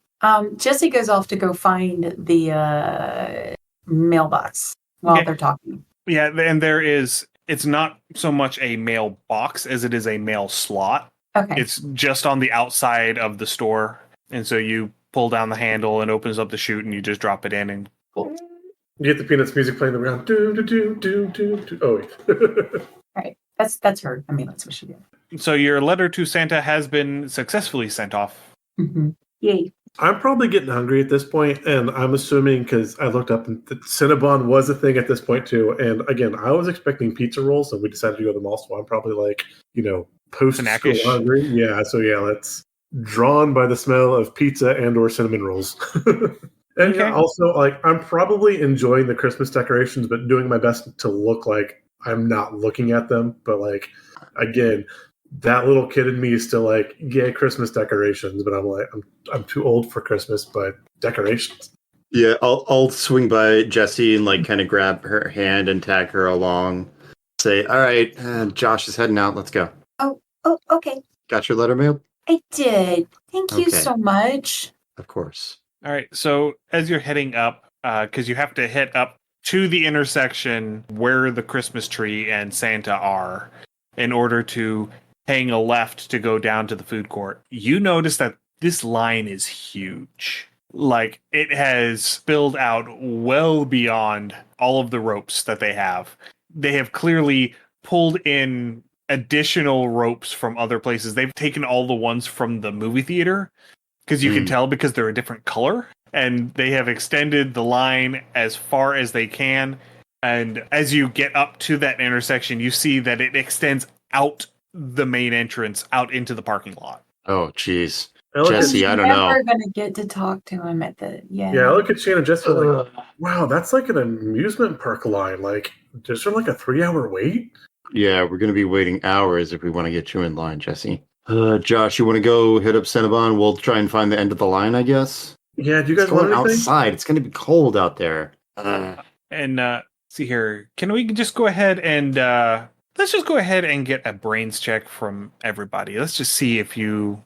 Jesse goes off to go find the mailbox while Yeah. they're talking. Yeah, and it's not so much a mail box as it is a mail slot. Okay. It's just on the outside of the store. And so you pull down the handle and opens up the chute and you just drop it in and You get the Peanuts music playing in the background. Do, do, do, do, do, do. Oh, wait. Right. That's her. I mean, that's what she did. so your letter to Santa has been successfully sent off. Mm-hmm. Yay. I'm probably getting hungry at this point, and I'm assuming because I looked up and Cinnabon was a thing at this point too. And again, I was expecting pizza rolls, so we decided to go to the mall. So I'm probably like, post school Snackish. hungry. Yeah, so yeah, that's drawn by the smell of pizza and or cinnamon rolls. And Okay. also, like, I'm probably enjoying the Christmas decorations, but doing my best to look like I'm not looking at them. But like, again, that little kid in me is still like, yeah, Christmas decorations. But I'm like, I'm too old for Christmas, but decorations. Yeah, I'll swing by Jessie and like kind of grab her hand and tag her along. Say, all right, Josh is heading out. Let's go. Oh, okay. Got your letter mailed? I did. Thank you Okay. so much. Of course. All right. So as you're heading up, because you have to head up to the intersection where the Christmas tree and Santa are in order to hang a left to go down to the food court, you notice that this line is huge. Like, it has spilled out well beyond all of the ropes that they have. They have clearly pulled in additional ropes from other places. They've taken all the ones from the movie theater, because you can tell because they're a different color, and they have extended the line as far as they can. And as you get up to that intersection, you see that it extends out the main entrance, out into the parking lot. Oh, jeez. I look Jesse, at, I don't know. Never gonna get to talk to him at the yeah, I look at Shane and Jesse like, wow, that's like an amusement park line. Like, is there like a 3-hour wait? Yeah, we're going to be waiting hours if we want to get you in line, Jesse. Josh, you want to go hit up Cinnabon? We'll try and find the end of the line, I guess. Yeah, do you guys It's want going anything? outside. It's going to be cold out there. And see here, can we just go ahead and let's just go ahead and get a brains check from everybody. Let's just see if you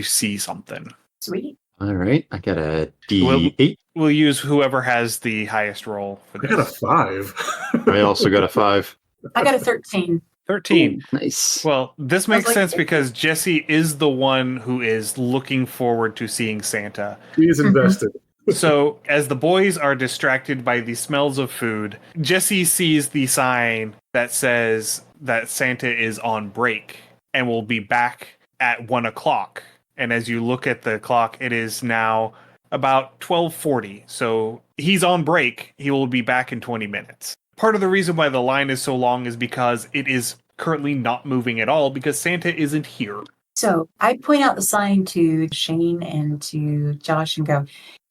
see something. Sweet. All right, I got a D8. We'll use whoever has the highest roll for I got a this. 5. I also got a 5. I got a 13. 13. Nice. Well, this makes like- sense because Jesse is the one who is looking forward to seeing Santa. He's invested. So, as the boys are distracted by the smells of food, Jesse sees the sign that says that Santa is on break and will be back at 1 o'clock. And as you look at the clock, it is now about 12:40. So he's on break. He will be back in 20 minutes. Part of the reason why the line is so long is because it is currently not moving at all because Santa isn't here. So I point out the sign to Shane and to Josh and go,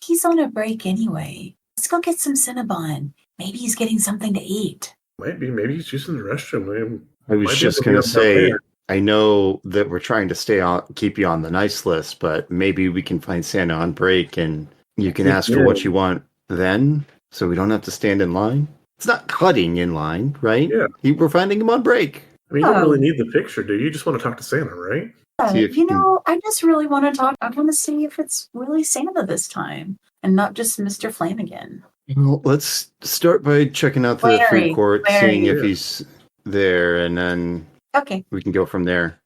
he's on a break anyway. Let's go get some Cinnabon. Maybe he's getting something to eat. Maybe he's using the restroom. I was Might be just able to going get to him say, down I know that we're trying to keep you on the nice list, but maybe we can find Santa on break and you can ask for what you want then, so we don't have to stand in line. It's not cutting in line, right? Yeah. We're finding him on break. I mean, you don't really need the picture, do you? You just want to talk to Santa, right? See if you can- I just really want to talk. I want to see if it's really Santa this time and not just Mr. Flanagan. Well, let's start by checking out the Larry, food court, Larry. seeing if he's there, and then Okay. we can go from there.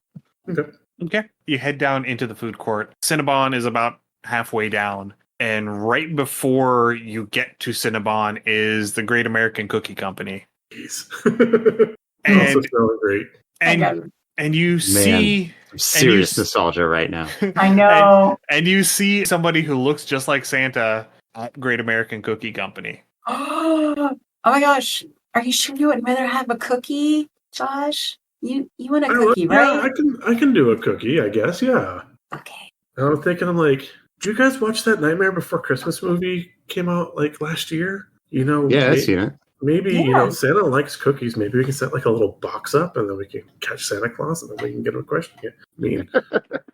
Okay. You head down into the food court. Cinnabon is about halfway down. And right before you get to Cinnabon is the Great American Cookie Company. Jeez. And, Also smelling great. and you see Serious nostalgia right now. I know. and you see somebody who looks just like Santa at Great American Cookie Company. Oh my gosh. Are you sure you would rather have a cookie, Josh? You want a I don't know, cookie, yeah, right? I can do a cookie, I guess. Yeah. Okay. And I'm thinking, I'm like, did you guys watch that Nightmare Before Christmas movie came out like last year? You know, Yeah, I've seen it. maybe Yeah. Santa likes cookies. Maybe we can set like a little box up, and then we can catch Santa Claus, and then we can get him a question. I mean,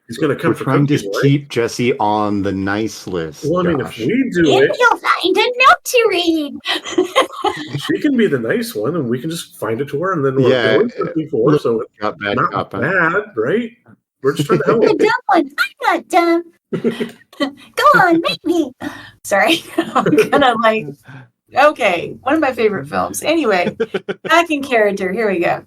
he's going to come We're for trying cookies, to right? keep Jesse on the nice list. Well, I mean, if Josh. we do And it, you'll find a note to read. she can be the nice one, and we can just find it to her, and then we're Yeah, going for before, so it's got bad not cop, huh? bad, right? We're just trying to help. The dumb one. I'm not dumb. Go on, make me. Sorry. I'm gonna okay. One of my favorite films. Anyway, back in character. Here we go.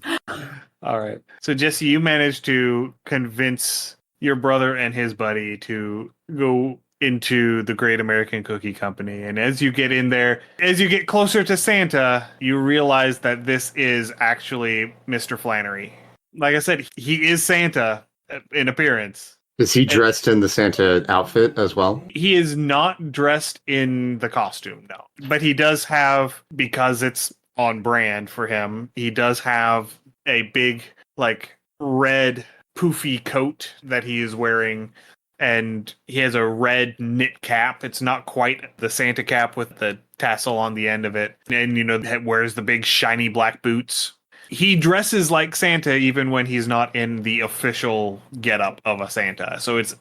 All right. So Jesse, you managed to convince your brother and his buddy to go into the Great American Cookie Company. And as you get in there, as you get closer to Santa, you realize that this is actually Mr. Flannery. Like I said, he is Santa in appearance. Is he dressed in the Santa outfit as well? He is not dressed in the costume, no. But he does have, because it's on brand for him, he does have a big, like, red poofy coat that he is wearing. And he has a red knit cap. It's not quite the Santa cap with the tassel on the end of it. And, wears the big shiny black boots. He dresses like Santa even when he's not in the official getup of a Santa. So it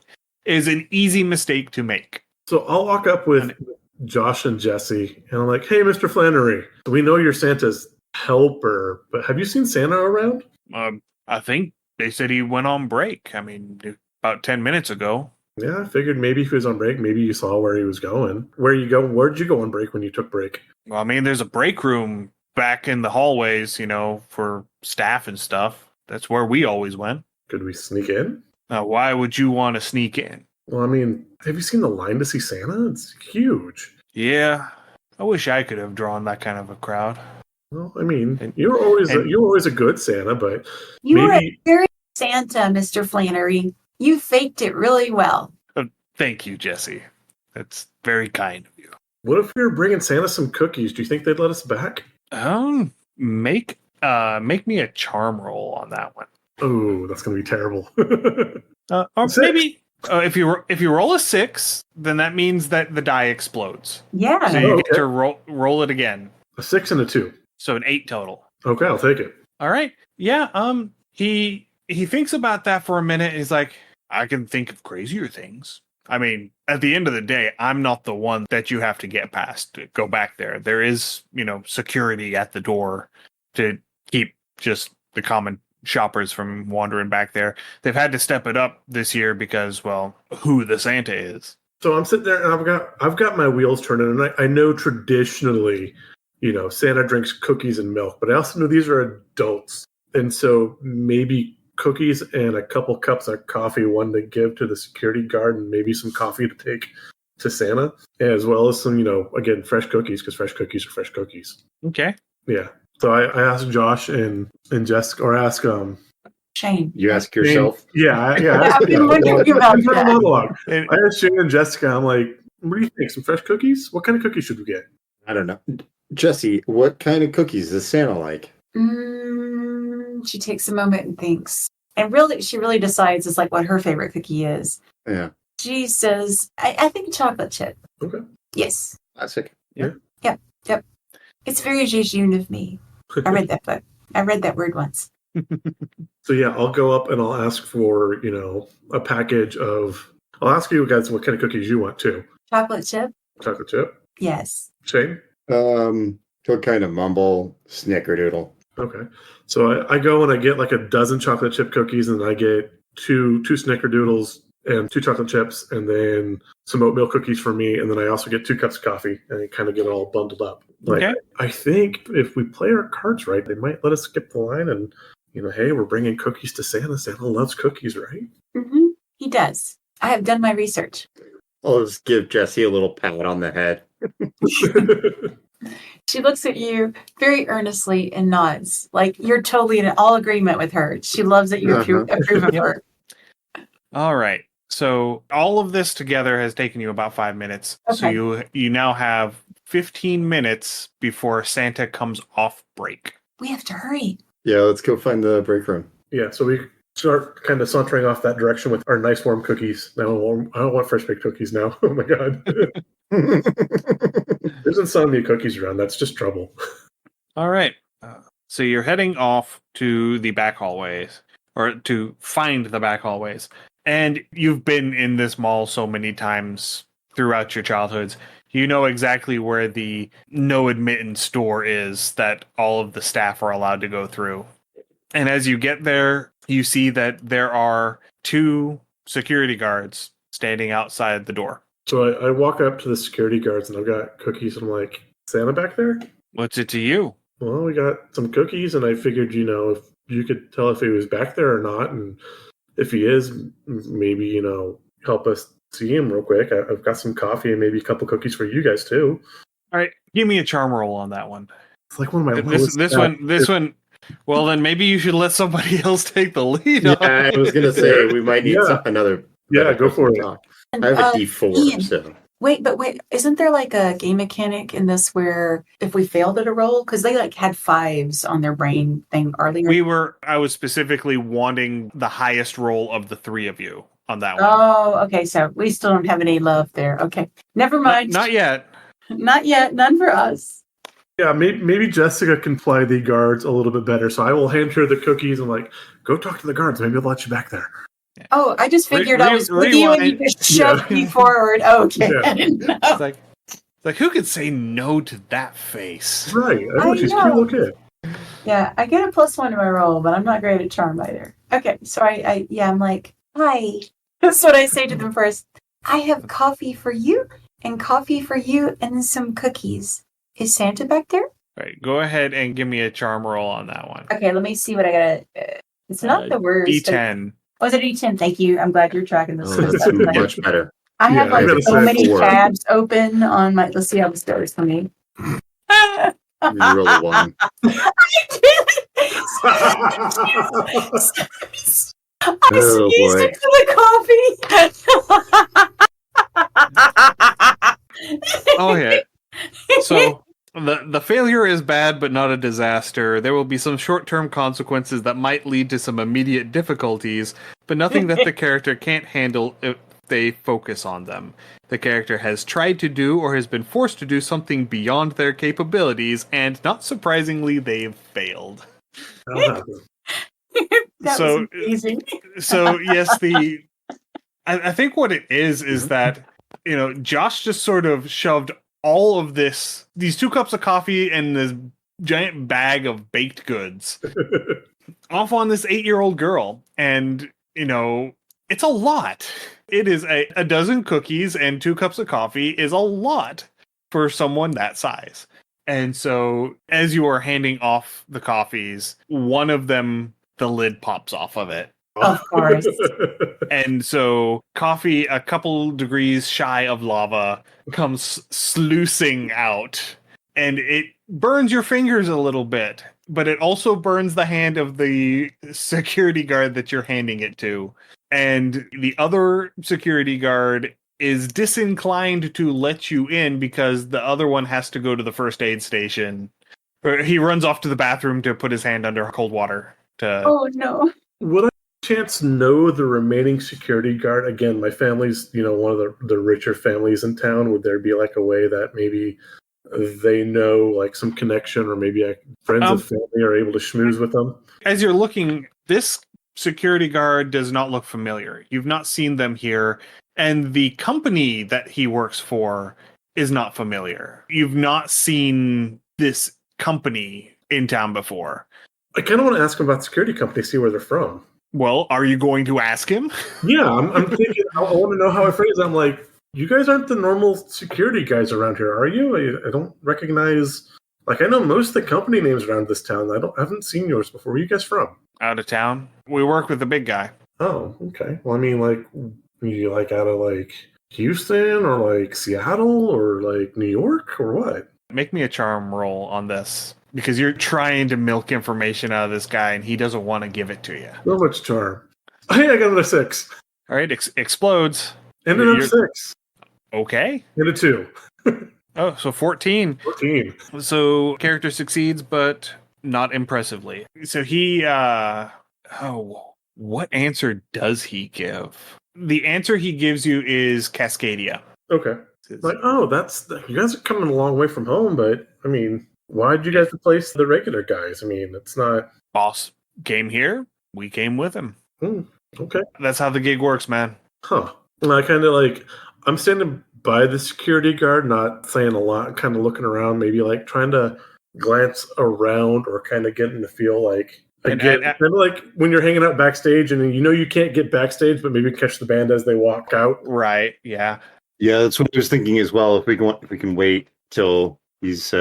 is an easy mistake to make. So I'll walk up with Josh and Jesse, and I'm like, "Hey, Mr. Flannery, we know you're Santa's helper, but have you seen Santa around?" I think they said he went on break. I mean, about 10 minutes ago. Yeah, I figured maybe if he was on break, maybe you saw where he was going. Where'd you go on break when you took break? Well, I mean, there's a break room back in the hallways, for staff and stuff. That's where we always went. Could we sneak in? Now, why would you want to sneak in? Well, I mean, have you seen the line to see Santa? It's huge. Yeah, I wish I could have drawn that kind of a crowd. Well, I mean, you were always a good Santa, but You were a maybe very Santa, Mr. Flannery. You faked it really well. Thank you, Jesse. That's very kind of you. what if we were bringing Santa some cookies? Do you think they'd let us back? Make me a charm roll on that one. Oh, that's gonna be terrible. Or Six. maybe if you roll a 6, then that means that the die explodes. Yeah. So you get okay. to roll it again. A 6 and a 2. So an 8 total. Okay, I'll take it. All right. Yeah. He thinks about that for a minute. He's like, I can think of crazier things. I mean, at the end of the day, I'm not the one that you have to get past to go back there. There is, security at the door to keep just the common shoppers from wandering back there. They've had to step it up this year because, well, who the Santa is. So I'm sitting there and I've got my wheels turning, and I know traditionally, Santa drinks cookies and milk, but I also know these are adults, and so maybe cookies and a couple cups of coffee, one to give to the security guard, and maybe some coffee to take to Santa, as well as some, again, fresh cookies, because fresh cookies are fresh cookies. Okay. Yeah. So I asked Josh and Jessica, or ask Shane. You ask yourself. Yeah. I've been wondering about that. Monologue. I asked Shane and Jessica, I'm like, what do you think? Some fresh cookies? What kind of cookies should we get? I don't know. Jesse, what kind of cookies does Santa like? She takes a moment and thinks. And she really decides it's like what her favorite cookie is. Yeah. She says, I think chocolate chip. Okay. Yes. Classic. Yep. It's very jejune of me. I read that book. I read that word once. So yeah, I'll go up and I'll ask for, a package of, I'll ask you guys what kind of cookies you want too. Chocolate chip? Chocolate chip. Yes. Shane? What kind of mumble snickerdoodle? Okay. So I go and I get like a dozen chocolate chip cookies, and I get two snickerdoodles and 2 chocolate chips, and then some oatmeal cookies for me, and then I also get 2 cups of coffee, and I kind of get it all bundled up. Okay. I think if we play our cards right, they might let us skip the line, and hey, we're bringing cookies to Santa. Santa loves cookies, right? Mm-hmm. He does. I have done my research. I'll just give Jesse a little pat on the head. She looks at you very earnestly and nods, like you're totally in all agreement with her. She loves that you approve of her. All right. So all of this together has taken you about 5 minutes. Okay. So you now have 15 minutes before Santa comes off break. We have to hurry. Yeah, let's go find the break room. Yeah, so we start kind of sauntering off that direction with our nice warm cookies. Now, I don't want fresh baked cookies now. Oh my god. There's insomnia cookies around. That's just trouble. All right. So you're heading off to the back hallways, or to find the back hallways. And you've been in this mall so many times throughout your childhoods. You know exactly where the no admittance door is that all of the staff are allowed to go through. And as you get there, you see that there are 2 security guards standing outside the door. So I walk up to the security guards and I've got cookies. And I'm like, Santa back there? What's it to you? Well, we got some cookies, and I figured, if you could tell if he was back there or not, and if he is, maybe, help us see him real quick. I've got some coffee and maybe a couple cookies for you guys too. All right, give me a charm roll on that one. It's like one of my This one. Well, then maybe you should let somebody else take the lead. Yeah, I was gonna say we might need another. Yeah, go for it. And, I have a D4, Ian, so. Wait, isn't there like a game mechanic in this where if we failed at a roll, because they like had 5s on their brain thing earlier? I was specifically wanting the highest roll of the 3 of you on that one. Oh, okay. So we still don't have any love there. Okay. Never mind. Not yet. Not yet. None for us. Yeah, maybe Jessica can play the guards a little bit better. So I will hand her the cookies and go talk to the guards. Maybe they'll let you back there. Oh, I just figured I was with you and you just shoved me forward. Okay. Yeah. I didn't know. It's like who could say no to that face? Right. I know she's a cute little kid. Yeah, I get a +1 to my roll, but I'm not great at charm either. Okay, so I'm like, hi. That's what I say to them first. I have coffee for you and some cookies. Is Santa back there? All right, go ahead and give me a charm roll on that one. Okay, let me see what I gotta. It's not the worst. D10. Was it D10? Thank you. I'm glad you're tracking this. Oh, that's much better. I have I gotta so say many 4. tabs open on my. Let's see how this goes for me. You roll a 1. I sneezed into the coffee. Oh yeah. So the failure is bad, but not a disaster. There will be some short-term consequences that might lead to some immediate difficulties, but nothing that the character can't handle if they focus on them. The character has tried to do or has been forced to do something beyond their capabilities, and not surprisingly, they've failed. That was amazing. So yes, I think what it is that Josh just sort of shoved all of these 2 cups of coffee and this giant bag of baked goods off on this 8-year-old girl, and it's a lot. It is a dozen cookies and 2 cups of coffee is a lot for someone that size. And so as you are handing off the coffees, one of them, the lid pops off of it. Of course. And so coffee, a couple degrees shy of lava, comes sluicing out. And it burns your fingers a little bit. But it also burns the hand of the security guard that you're handing it to. And the other security guard is disinclined to let you in because the other one has to go to the first aid station. He runs off to the bathroom to put his hand under cold water. Oh, no. Would I chance know the remaining security guard? Again, my family's, one of the richer families in town. Would there be like a way that maybe they know like some connection, or maybe friends of family are able to schmooze with them? As you're looking, this security guard does not look familiar. You've not seen them here, and the company that he works for is not familiar. You've not seen this company in town before. I kind of want to ask him about the security company, see where they're from. Well, are you going to ask him? Yeah, I'm thinking, I want to know how I phrase it. I'm like, you guys aren't the normal security guys around here, are you? I don't recognize, I know most of the company names around this town. I haven't seen yours before. Where are you guys from? Out of town. We work with the big guy. Oh, okay. Well, you out of Houston or Seattle or New York or what? Make me a charm roll on this, because you're trying to milk information out of this guy and he doesn't want to give it to you. So much charm. Hey, I got another 6. All right, explodes. And another 6. Okay. And a 2. Oh, so 14. 14. So character succeeds, but not impressively. So he, what answer does he give? The answer he gives you is Cascadia. Okay. Like, oh, you guys are coming a long way from home, but I mean, why'd you guys replace the regular guys? I mean, it's not. Boss came here, we came with him. Okay. That's how the gig works, man. Huh. And I kind of like, I'm standing by the security guard, not saying a lot, kind of looking around, maybe like trying to glance around or kind of getting the feel like, kind of like when you're hanging out backstage and you know you can't get backstage, but maybe catch the band as they walk out. Right, yeah. Yeah, that's what I was thinking as well. If we can wait till he's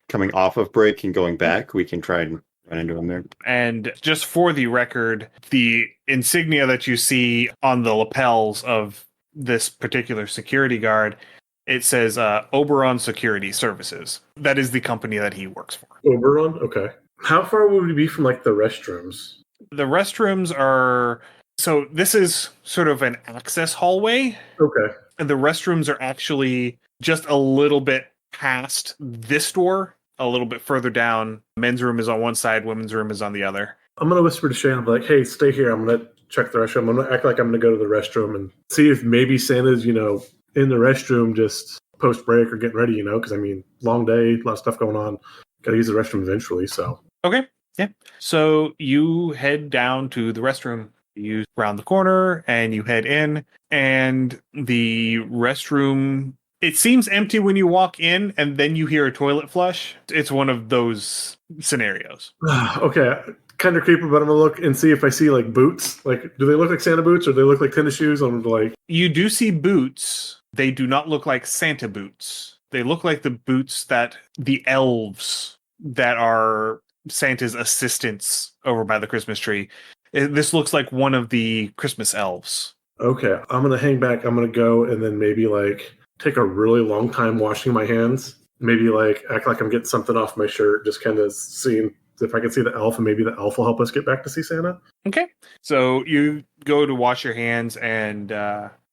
coming off of break and going back, we can try and run into him there. And just for the record, the insignia that you see on the lapels of this particular security guard, it says Oberon Security Services. That is the company that he works for. Oberon? Okay. How far would we be from like the restrooms? The restrooms are... So this is sort of an access hallway. Okay. And the restrooms are actually just a little bit past this door, a little bit further down. Men's room is on one side, women's room is on the other. I'm going to whisper to Shane, I'm like, hey, stay here. I'm going to check the restroom. I'm going to act like I'm going to go to the restroom and see if maybe Santa's, in the restroom just post-break or getting ready, because, I mean, long day, a lot of stuff going on. Got to use the restroom eventually, so. Okay, yeah. So you head down to the restroom. You round the corner and you head in, and the restroom, it seems empty when you walk in, and then you hear a toilet flush. It's one of those scenarios. Okay, kind of creepy, but I'm gonna look and see if I see like boots. Like, do they look like Santa boots or do they look like tennis shoes? I'm like, you do see boots. They do not look like Santa boots. They look like the boots that the elves that are Santa's assistants over by the Christmas tree. This looks like one of the Christmas elves. Okay, I'm going to hang back. I'm going to go and then maybe like take a really long time washing my hands. Maybe like act like I'm getting something off my shirt, just kind of seeing if I can see the elf, and maybe the elf will help us get back to see Santa. Okay. So you go to wash your hands and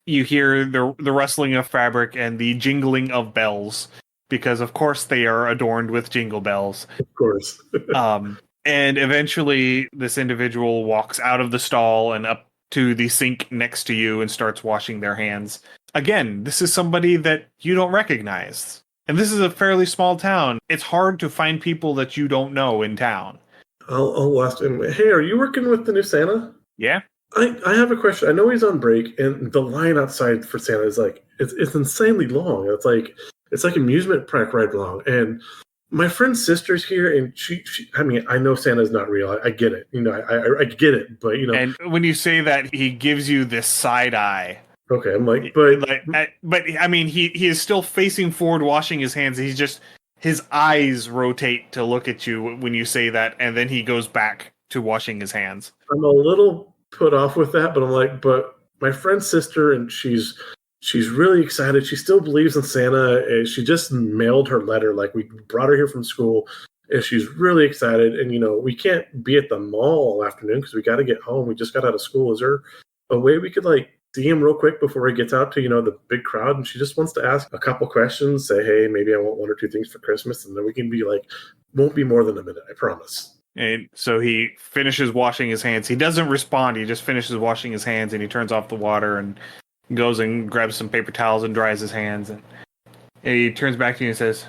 you hear the rustling of fabric and the jingling of bells, because of course they are adorned with jingle bells. Of course. And eventually this individual walks out of the stall and up to the sink next to you and starts washing their hands. Again, this is somebody that you don't recognize. And this is a fairly small town. It's hard to find people that you don't know in town. I'll ask him, hey, are you working with the new Santa? Yeah? I have a question. I know he's on break, and the line outside for Santa is like, it's insanely long. It's like amusement park ride long. And my friend's sister's here, and she I mean, I know Santa's not real. I get it. I get it. But, And when you say that, he gives you this side eye. Okay, I'm like, but I mean, he is still facing forward, washing his hands. His eyes rotate to look at you when you say that, and then he goes back to washing his hands. I'm a little put off with that, but I'm like, but my friend's sister, and she's really excited. She still believes in Santa. And she just mailed her letter. Like, we brought her here from school, and she's really excited. And, we can't be at the mall all afternoon because we got to get home. We just got out of school. Is there a way we could, like, see him real quick before he gets out to, the big crowd? And she just wants to ask a couple questions, say, hey, maybe I want one or two things for Christmas. And then we can be like, won't be more than a minute, I promise. And so he finishes washing his hands. He doesn't respond. He just finishes washing his hands, and he turns off the water and goes and grabs some paper towels and dries his hands. And he turns back to you and says,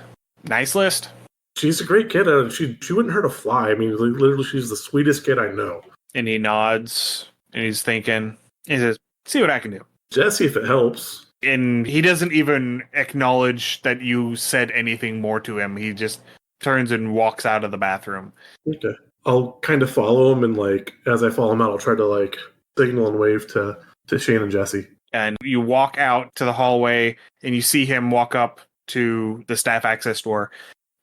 nice list. She's a great kid. She wouldn't hurt a fly. I mean, literally, she's the sweetest kid I know. And he nods, and he's thinking. He says, see what I can do. Jesse, if it helps. And he doesn't even acknowledge that you said anything more to him. He just turns and walks out of the bathroom. Okay. I'll kind of follow him, and like as I follow him out, I'll try to like signal and wave to Shane and Jesse. And you walk out to the hallway, and you see him walk up to the staff access door,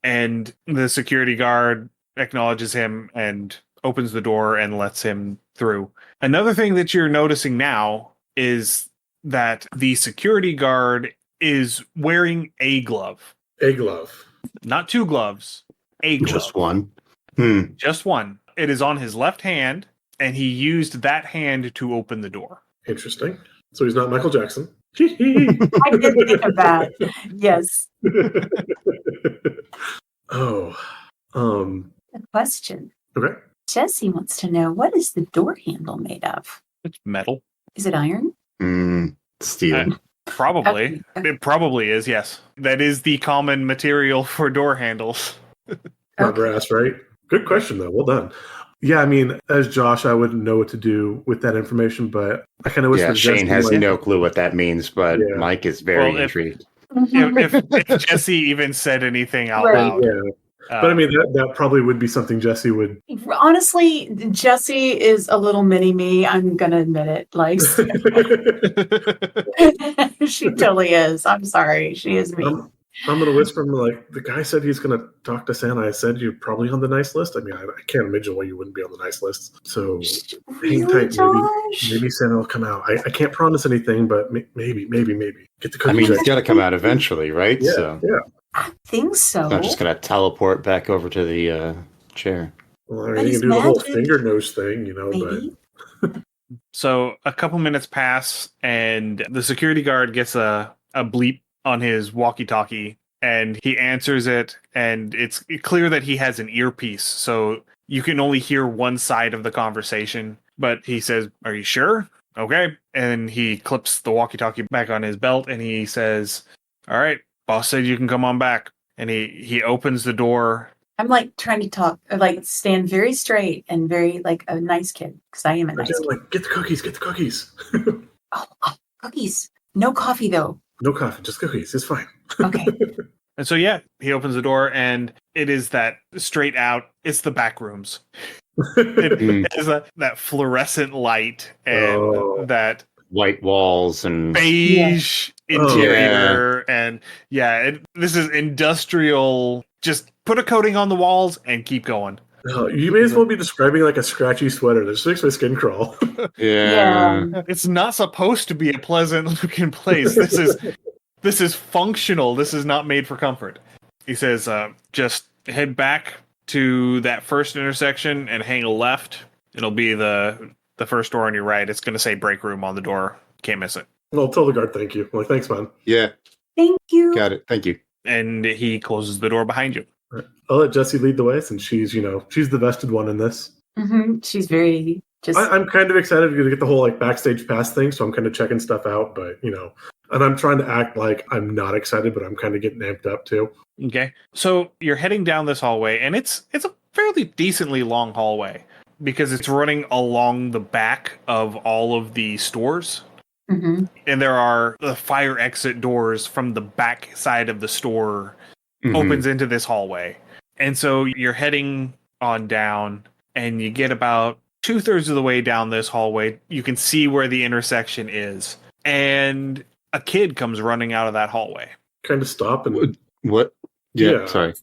and the security guard acknowledges him and opens the door and lets him through. Another thing that you're noticing now is that the security guard is wearing a glove. A glove. Not two gloves. A glove. Just one. Just one. It is on his left hand, and he used that hand to open the door. Interesting. So he's not Michael Jackson. I did think of that. Yes. Oh, A question. okay. Jesse wants to know, what is the door handle made of? It's metal. Is it iron? Steel. Probably. Okay. It probably is, yes. That is the common material for door handles. Not Okay. brass, right? Good question, though. Well done. Yeah, I mean, as Josh, I wouldn't know what to do with that information, but I kind of wish Yeah, that Shane Jesse has might- no clue what that means, but Yeah. Mike is very Well, if- intrigued. if Jesse even said anything out Right. loud. Yeah, but I mean, that probably would be something Jesse would. Honestly, Jesse is a little mini me. I'm gonna admit it. Like she totally is. I'm sorry. She is me. I'm gonna whisper him like the guy said he's gonna talk to Santa. I said you're probably on the nice list. I mean, I can't imagine why you wouldn't be on the nice list. So hang Really, tight. Josh? Maybe Santa will come out. I can't promise anything, but maybe. Get the cookies. I mean, ready. he's got to come out eventually, right? Yeah, So yeah. I think so. he's not just going to teleport back over to the chair. Well, But you he's can do the whole magic. finger nose thing, you know. Maybe. So a couple minutes pass, and the security guard gets a bleep on his walkie-talkie, and he answers it, and it's clear that he has an earpiece, so you can only hear one side of the conversation. But he says, "Are you sure?" Okay. And he clips the walkie-talkie back on his belt, and he says, "All right, boss said you can come on back." And he opens the door. I'm like trying to talk, like stand very straight and very like a nice kid because I am a But nice just kid. like get the cookies. Oh, cookies. No coffee though. No coffee, just cookies. It's fine. Okay. And so, yeah, he opens the door, and it is that straight out, it's the back rooms. It has that fluorescent light and that White walls and beige Oh, interior. And this is industrial. Just put a coating on the walls and keep going. You may as well be describing like a scratchy sweater. This makes my skin crawl. yeah. It's not supposed to be a pleasant looking place. This is functional. This is not made for comfort. He says, just head back to that first intersection and hang a left. It'll be the first door on your right. It's going to say break room on the door. Can't miss it. Well, tell the guard thank you. I'm like, thanks, man. Yeah, Thank you. got it. Thank you. And he closes the door behind you. I'll let Jessie lead the way since she's the vested one in this. She's very just. I'm kind of excited to get the whole like backstage pass thing, so I'm kind of checking stuff out, but and I'm trying to act like I'm not excited, but I'm kind of getting amped up too. Okay. So you're heading down this hallway, and it's a fairly decently long hallway because it's running along the back of all of the stores. Mhm. And there are the fire exit doors from the back side of the store opens into this hallway. And so you're heading on down, and you get about 2/3 of the way down this hallway. You can see where the intersection is. And a kid comes running out of that hallway. Kind of stop and What? Yeah, Yeah. sorry.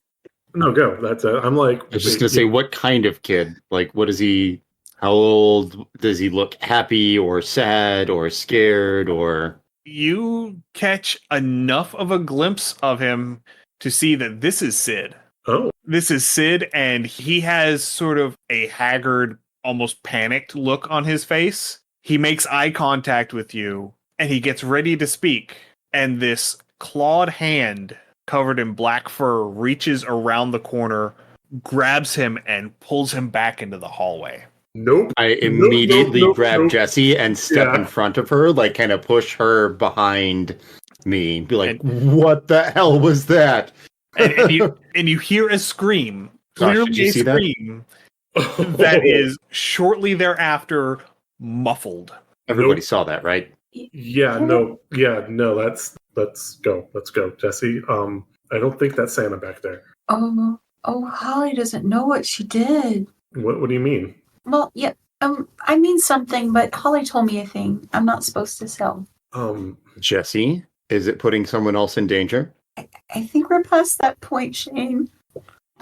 no, go. That's it. I'm like, I was just going to say, what kind of kid? Like, what is he? How old? Does he look happy or sad or scared or? You catch enough of a glimpse of him to see that this is Sid. oh, This is Sid, and he has sort of a haggard, almost panicked look on his face. He makes eye contact with you, and he gets ready to speak. And this clawed hand covered in black fur reaches around the corner, grabs him, and pulls him back into the hallway. nope. I immediately grab nope. Jessie and step in front of her, like kind of push her behind me. Be like, what the hell was that? And you hear a scream, Gosh, clearly did you a see that? scream that is shortly thereafter muffled. Everybody saw that, right? no. Let's go, Jesse. I don't think that's Santa back there. Oh, Holly doesn't know what she did. What do you mean? Well, yeah. I mean something, but Holly told me a thing I'm not supposed to tell. Jessie, is it putting someone else in danger? I think we're past that point, Shane.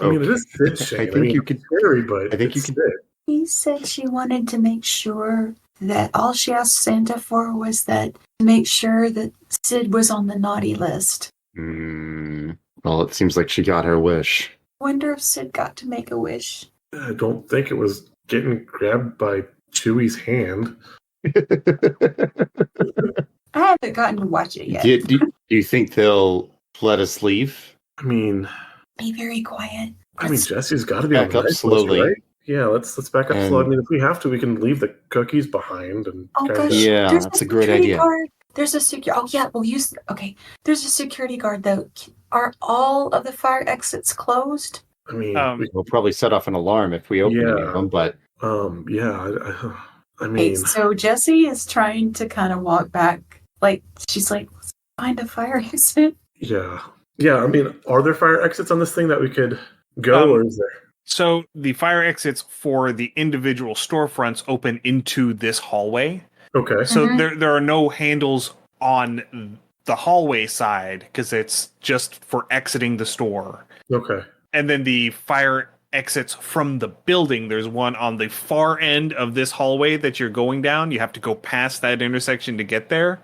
I mean, it is Sid Shane. I think you could. Scary, but I think you it's could. Sid. He said she wanted to make sure that all she asked Santa for was that to make sure that Sid was on the naughty list. Well, it seems like she got her wish. Wonder if Sid got to make a wish. I don't think it was getting grabbed by Chewie's hand. I haven't gotten to watch it yet. Do you think they'll let us leave? I mean, Be very quiet. Jesse's got to be on back the up nice slowly. list, right? Yeah, let's back up And- slowly. I mean, if we have to, we can leave the cookies behind and Oh kinda- gosh, Yeah, there's that's a a great security idea. guard. There's a security. Oh yeah, okay. There's a security guard though. Are all of the fire exits closed? I mean, We'll probably set off an alarm if we open any of Yeah. them, but yeah. I Okay, mean, so Jessie is trying to kind of walk back. Like she's like, let's find a fire exit. yeah. I mean, are there fire exits on this thing that we could go, or is there? So the fire exits for the individual storefronts open into this hallway. Okay. So Mhm. there are no handles on the hallway side because it's just for exiting the store. Okay. And then the fire exits from the building. There's one on the far end of this hallway that you're going down. You have to go past that intersection to get there.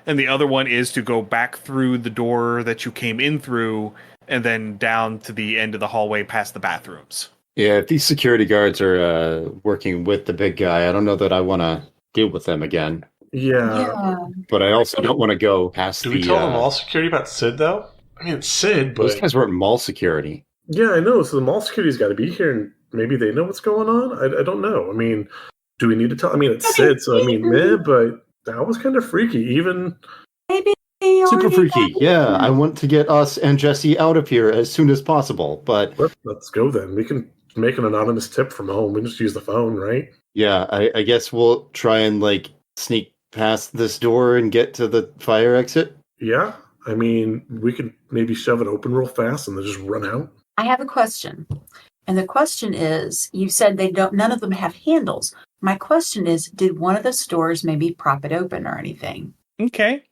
And the other one is to go back through the door that you came in through and then down to the end of the hallway past the bathrooms. yeah, if these security guards are working with the big guy, I don't know that I want to deal with them again. Yeah. Yeah. But I also don't want to go past Do the. we tell them all security about Sid, though? I mean, it's Sid, Those but guys weren't mall security. Yeah, I know. So the mall security's got to be here, and maybe they know what's going on. I don't know. I mean, do we need to tell? I mean, it's Sid, so I mean, but that was kind of freaky. Even Maybe they Super already freaky. got Yeah, in. I want to get us and Jesse out of here as soon as possible. But let's go then. We can make an anonymous tip from home. We can just use the phone, right? yeah, I guess we'll try and like sneak past this door and get to the fire exit. Yeah. I mean, we could maybe shove it open real fast and then just run out. I have a question. And the question is, you said none of them have handles. My question is, did one of the stores maybe prop it open or anything? Okay.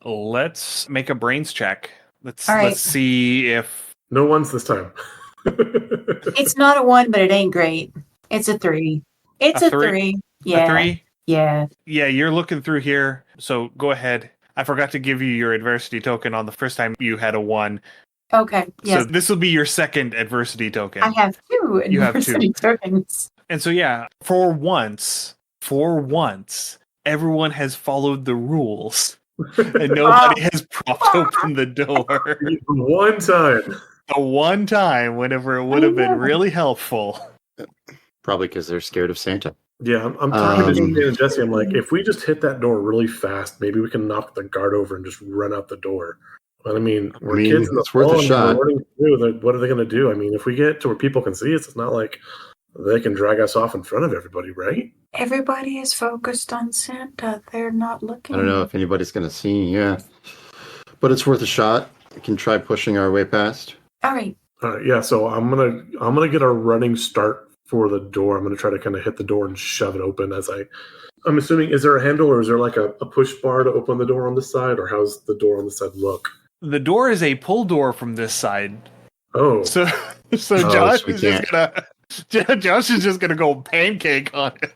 Let's make a brains check. All right. Let's see if No ones this time. It's not a 1, but it ain't great. It's a 3. It's A a three? 3. Yeah. a 3. Yeah. Yeah, you're looking through here. So go ahead. I forgot to give you your adversity token on the first time you had a 1. Okay. Yes. So this will be your second adversity token. I have 2 You have 2. adversity tokens. And so yeah, for once, everyone has followed the rules. And nobody has propped open the door. One time. The one time whenever it would have been really helpful. Probably because they're scared of Santa. Yeah, I'm talking to Um, Jane and Jesse. I'm like, if we just hit that door really fast, maybe we can knock the guard over and just run out the door. But I mean, we're kids in the it's worth a fall and shot. we're running through. Like, what are they going to do? I mean, if we get to where people can see us, it's not like they can drag us off in front of everybody, right? Everybody is focused on Santa. They're not looking. I don't know if anybody's going to see. Yeah, but it's worth a shot. We can try pushing our way past. All right. Yeah. So I'm gonna get a running start for the door. I'm gonna try to kind of hit the door and shove it open I'm assuming, is there a handle or is there like a push bar to open the door on this side, or how's the door on this side look? The door is a pull door from this side. Oh, So so Josh we is Josh is just gonna go pancake on it.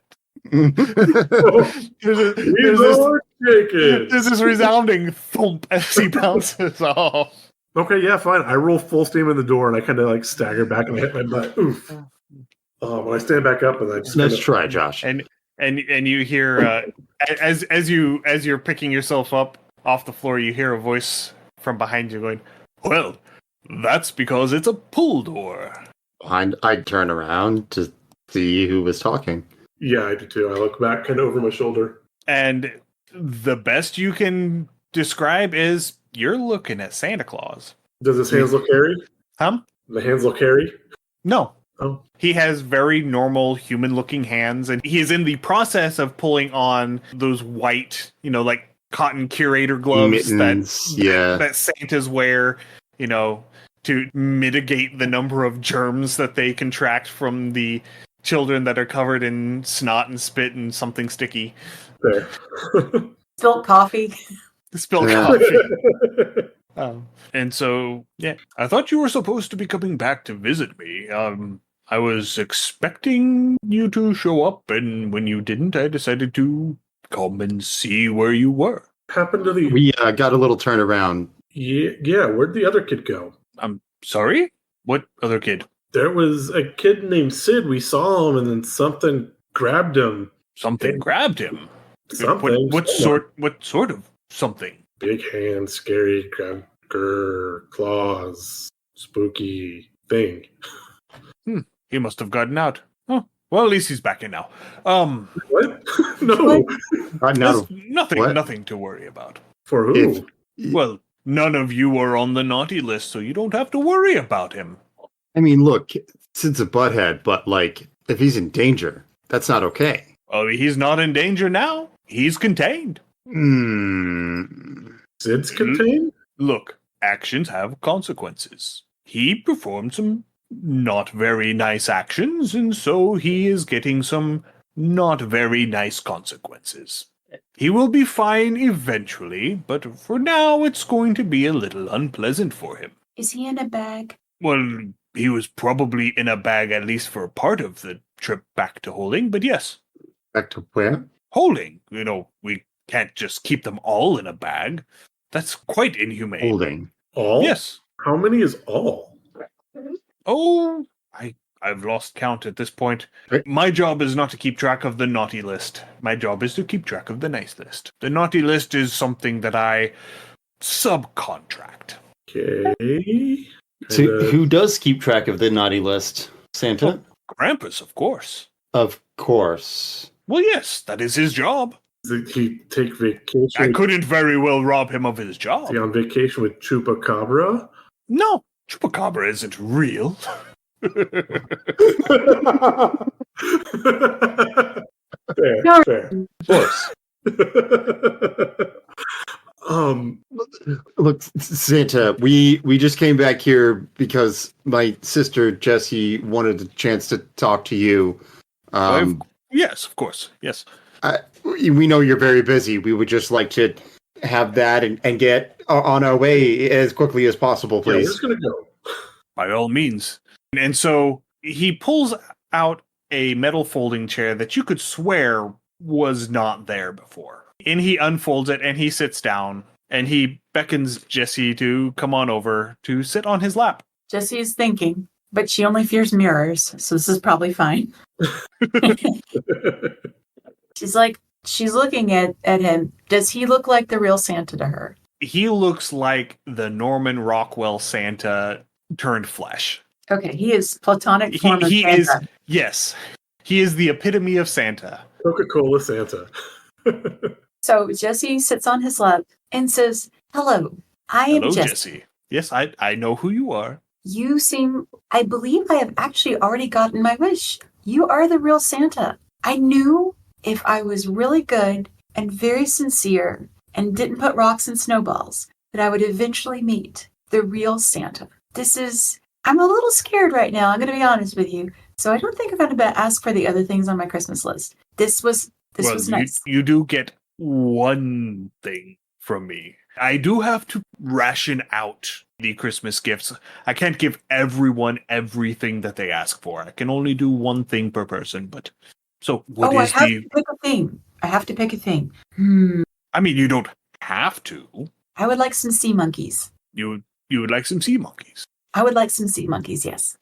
There's this resounding thump as he bounces off. okay, yeah, fine. I roll full steam in the door and I kind of like stagger back and hit my butt. Oof. When I stand back up and I just Nice try, Josh. And you hear as you're picking yourself up off the floor, you hear a voice from behind you going, "Well, that's because it's a pull door." I'd turn around to see who was talking. Yeah, I do too. I look back kind of over my shoulder. And the best you can describe is you're looking at Santa Claus. Does his hands look hairy? Huh? The hands look hairy? No. Oh. He has very normal human-looking hands, and he is in the process of pulling on those white, like cotton curator gloves Mittens, yeah. that Santas wear, to mitigate the number of germs that they contract from the children that are covered in snot and spit and something sticky. There. Spilled coffee. Spilled Yeah. coffee. And so, yeah, I thought you were supposed to be coming back to visit me. I was expecting you to show up, and when you didn't, I decided to come and see where you were. Happened to the... We got a little turnaround. Yeah, where'd the other kid go? I'm sorry? What other kid? There was a kid named Sid. We saw him and then something grabbed him. Something grabbed him. Something. What sort of something? Big hands, scary, claws, spooky thing. He must have gotten out. Huh. Well, at least he's back in now. What? No. Not Nothing to worry about. For who? Well, none of you are on the naughty list, so you don't have to worry about him. I mean, look, Sid's a butthead, but like, if he's in danger, that's not okay. Oh, he's not in danger now. He's contained. Sid's contained? Look, actions have consequences. He performed some not very nice actions, and so he is getting some not very nice consequences. He will be fine eventually, but for now it's going to be a little unpleasant for him. Is he in a bag? Well, he was probably in a bag at least for part of the trip back to Holding, but yes. Back to where? Holding. We can't just keep them all in a bag. That's quite inhumane. Holding. All? Yes. How many is all? Oh, I've lost count at this point. Right. My job is not to keep track of the naughty list. My job is to keep track of the nice list. The naughty list is something that I subcontract. Okay. So who does keep track of the naughty list? Santa? Krampus, of course. Of course. Well, yes, that is his job. Did he take vacation? I couldn't very well rob him of his Is job. he on vacation with Chupacabra? No, Chupacabra isn't real. Fair. Of course. Look, Santa, we just came back here because my sister Jessie wanted a chance to talk to you. Yes, of course. Yes. We know you're very busy. We would just like to have that and get on our way as quickly as possible, Yeah, we're please. just gonna go. By all means. And so he pulls out a metal folding chair that you could swear was not there before. And he unfolds it and he sits down and he beckons Jessie to come on over to sit on his lap. Jessie is thinking, but she only fears mirrors, so this is probably fine. She's looking at him. Does he look like the real Santa to her? He looks like the Norman Rockwell Santa turned flesh. Okay, he is platonic form of He Santa. is, yes. He is the epitome of Santa. Coca-Cola Santa. So Jessie sits on his lap and says, "Hello, I am Hello, Jessie. Jessie. Yes, I know who you are. I believe I have actually already gotten my wish. You are the real Santa. I knew if I was really good and very sincere and didn't put rocks and snowballs, that I would eventually meet the real Santa. I'm a little scared right now, I'm going to be honest with you. So I don't think I'm going to ask for the other things on my Christmas list. This was nice. You do get one thing from me. I do have to ration out the Christmas gifts. I can't give everyone everything that they ask for. I can only do one thing per person, but so what is I have to pick a thing. I mean, you don't have to. I would like some sea monkeys. You would like some sea monkeys. I would like some sea monkeys, yes.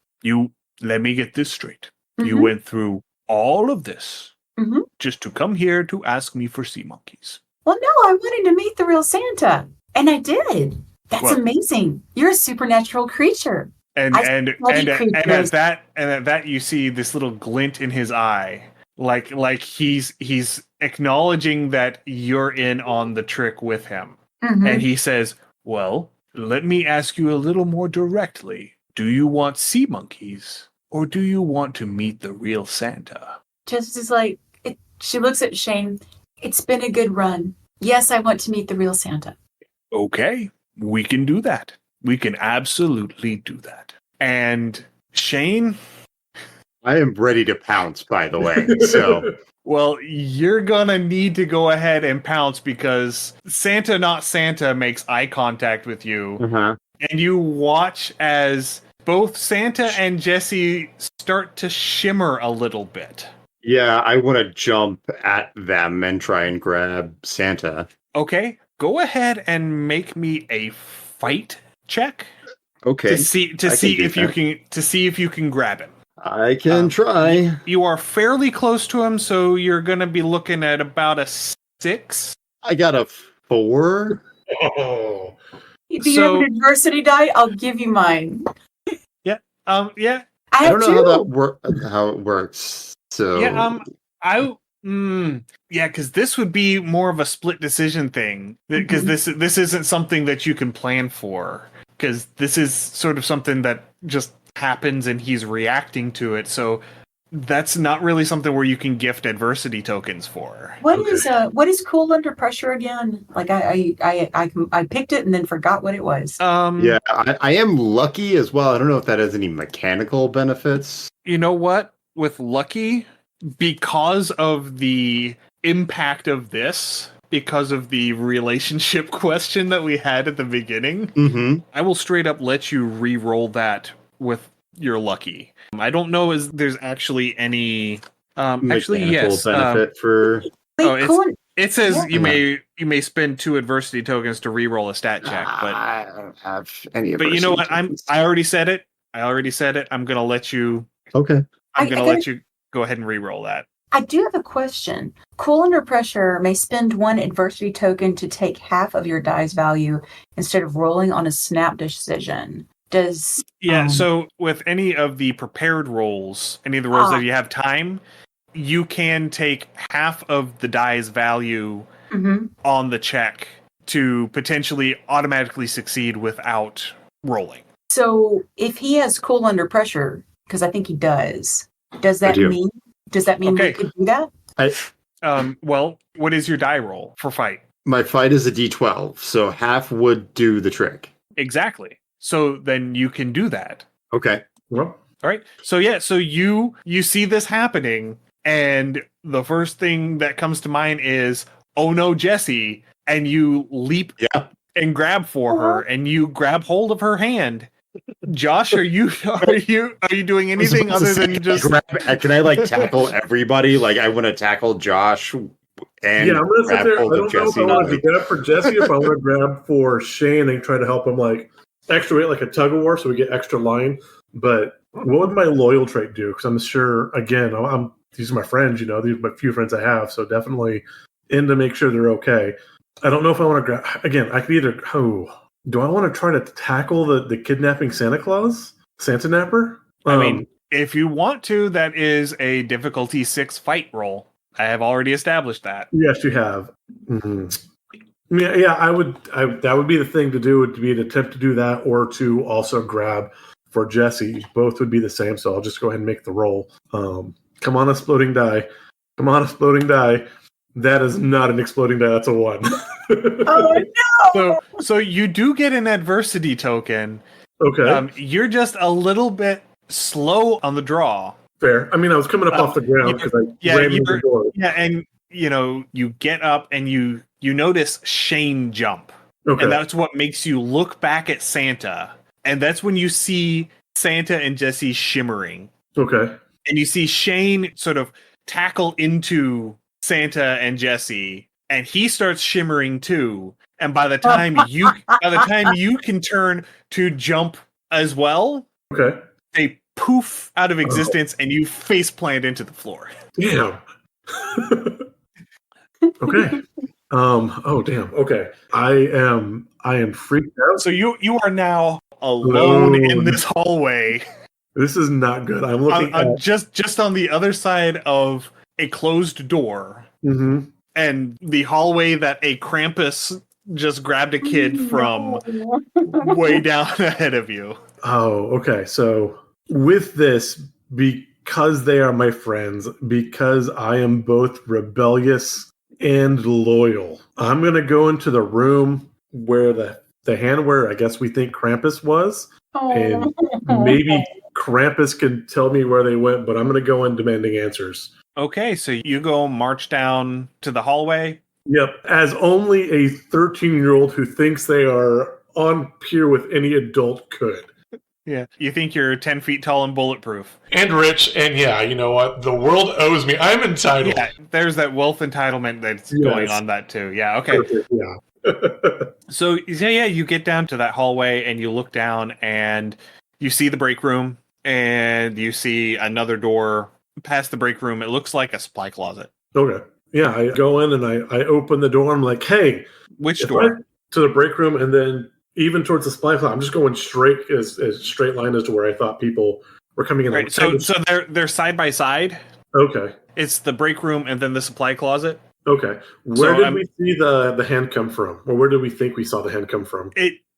Let me get this straight. Mhm. You went through all of this Mhm. just to come here to ask me for sea monkeys. Well, no, I wanted to meet the real Santa, and I did. That's Well- amazing. You're a supernatural creature. And I and study and, and creatures. at that you see this little glint in his eye, like he's acknowledging that you're in on the trick with him. Mhm. And he says, "Well, let me ask you a little more directly. Do you want sea monkeys, or do you want to meet the real Santa?" Jesse's like, she looks at Shane. It's been a good run. Yes, I want to meet the real Santa. Okay, we can do that. We can absolutely do that. And Shane, I am ready to pounce, by the way. So well, you're gonna need to go ahead and pounce because Santa Not Santa makes eye contact with you. And you watch as both Santa and Jessie start to shimmer a little bit. yeah, I want to jump at them and try and grab Santa. Okay, go ahead and make me a fight check Okay, to see I can do if you can grab him. I can try. You are fairly close to him, so you're going to be looking at about a 6. I got a 4. Oh, Do you have an adversity die? I'll give you mine. Yeah. Yeah. I I have don't know two. how it works. So Yeah. Yeah, because this would be more of a split decision thing. Because this isn't something that you can plan for. Because this is sort of something that just happens and he's reacting to it. So that's not really something where you can gift adversity tokens for. What is cool under pressure again? Like I picked it and then forgot what it was. yeah, I am lucky as well. I don't know if that has any mechanical benefits. You know what? With Lucky, because of the impact of this, because of the relationship question that we had at the beginning, I will straight up let you re-roll that with your Lucky. I don't know if there's actually any actually Mechanical yes benefit for. Wait, cool. it says Yeah. you may spend 2 adversity tokens to re-roll a stat check, but I don't have any. but you know what? tokens. I already said it. I'm gonna let you. Okay. I'm gonna let you go ahead and re-roll that. I do have a question. Cool under pressure may spend 1 adversity token to take half of your die's value instead of rolling on a snap decision. Does So with any of the prepared rolls, any of the rolls that you have time, you can take half of the die's value on the check to potentially automatically succeed without rolling. So if he has cool under pressure, because I think he does that mean we could do that? Well, what is your die roll for fight? My fight is a D12, so half would do the trick. Exactly. So then you can do that. Okay. well, All right. So you see this happening, and the first thing that comes to mind is, oh no, Jesse, and you leap and grab for her, and you grab hold of her hand. Josh, are you doing anything other than just Can I like tackle everybody? Like I want to tackle Josh and I'm gonna sit grab there. I hold don't of know if Jesse. I want to grab for Jesse, if I want to grab for Shane and try to help him like extra weight, like a tug of war, so we get extra line. But what would my loyal trait do? Because I'm sure, again, these are my friends. These are my few friends I have, so definitely in to make sure they're okay. I don't know if I want to grab again. I could either. Do I want to try to tackle the kidnapping Santa Claus, Santa Napper? I mean, if you want to, that is a difficulty 6 fight roll. I have already established that. Yes, you have. Yeah, I would. That would be the thing to do. Would be to attempt to do that, or to also grab for Jesse. Both would be the same. So I'll just go ahead and make the roll. Come on, exploding die. Come on, exploding die. That is not an exploding die. That's a 1. Oh no! So you do get an adversity token. Okay. You're just a little bit slow on the draw. Fair. I mean, I was coming up off the ground because I ran into the door. Yeah, and you get up and you notice Shane jump. Okay. And that's what makes you look back at Santa. And that's when you see Santa and Jesse shimmering. Okay. And you see Shane sort of tackle into Santa and Jesse, and he starts shimmering too. And by the time you can turn to jump as well, Okay. they poof out of existence and you face plant into the floor. Damn. Okay. Oh damn. Okay. I am freaked out. So you are now alone in this hallway. This is not good. I'm looking at just on the other side of a closed door, and the hallway that a Krampus just grabbed a kid from way down ahead of you. Oh, okay. So with this, because they are my friends, because I am both rebellious and loyal, I'm gonna go into the room where the hand where I guess we think Krampus was, and maybe Krampus can tell me where they went, but I'm gonna go in demanding answers. Okay, so you go march down to the hallway. Yep, as only a 13-year-old who thinks they are on peer with any adult could. Yeah, you think you're 10 feet tall and bulletproof. And rich, and yeah, you know what? The world owes me. I'm entitled. Yeah, there's that wealth entitlement that's going on that too. Yeah, okay. Perfect, yeah. So, you get down to that hallway and you look down and you see the break room and you see another door past the break room. It looks like a supply closet. Okay. Yeah, I go in and I open the door. I'm like, hey, Which if door? to the break room, and then even towards the supply closet, I'm just going straight as straight line as to where I thought people were coming in. Right. So they're side by side. Okay. It's the break room and then the supply closet. Okay. Where did we see the hand come from? Or where did we think we saw the hand come from?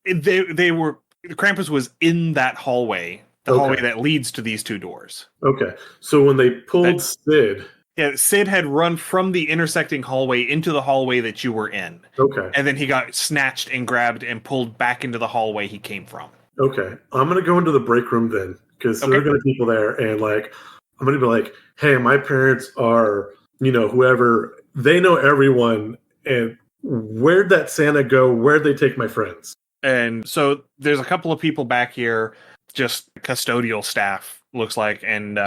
They were Krampus was in that hallway, the hallway that leads to these two doors. Okay. So when they pulled Sid. Yeah, Sid had run from the intersecting hallway into the hallway that you were in. Okay. And then he got snatched and grabbed and pulled back into the hallway he came from. Okay. I'm going to go into the break room then, because there are going to be people there. And like, I'm going to be like, hey, my parents are, whoever, they know everyone. And where'd that Santa go? Where'd they take my friends? And so there's a couple of people back here, just custodial staff, looks like. And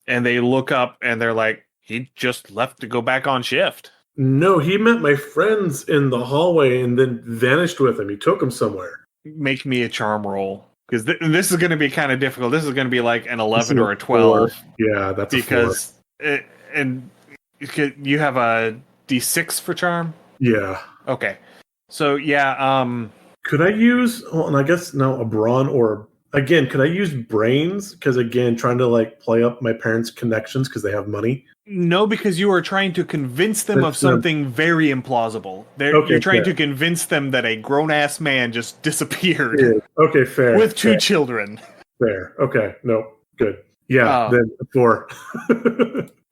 they look up and they're like, he just left to go back on shift. No, he met my friends in the hallway and then vanished with them. He took them somewhere. Make me a charm roll. Because this is going to be kind of difficult. This is going to be like an 11 or a 12. 4. Yeah, that's because you have a D6 for charm? Yeah. Okay. So, yeah. Could I use, and I guess now a brawn or... Again, could I use brains? Because again, trying to like play up my parents' connections because they have money. No, because you are trying to convince them of something very implausible. You're trying to convince them that a grown-ass man just disappeared. Yeah. Okay, fair. With 2 children. Fair. Okay. No. Good. Yeah. Then 4.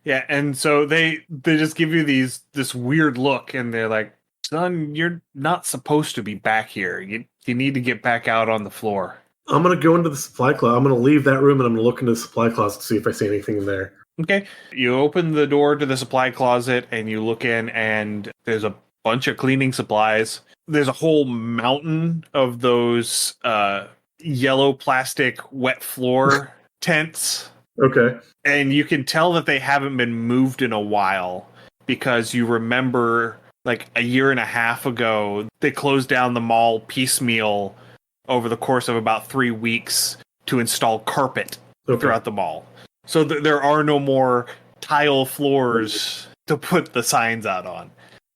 Yeah, and so they just give you this weird look, and they're like, "Son, you're not supposed to be back here. You need to get back out on the floor." I'm going to go into the supply closet. I'm going to leave that room and I'm going to look into the supply closet to see if I see anything in there. Okay. You open the door to the supply closet and you look in and there's a bunch of cleaning supplies. There's a whole mountain of those yellow plastic wet floor tents. Okay. And you can tell that they haven't been moved in a while because you remember like a year and a half ago, they closed down the mall piecemeal over the course of about 3 weeks to install carpet throughout the mall. So there are no more tile floors to put the signs out on.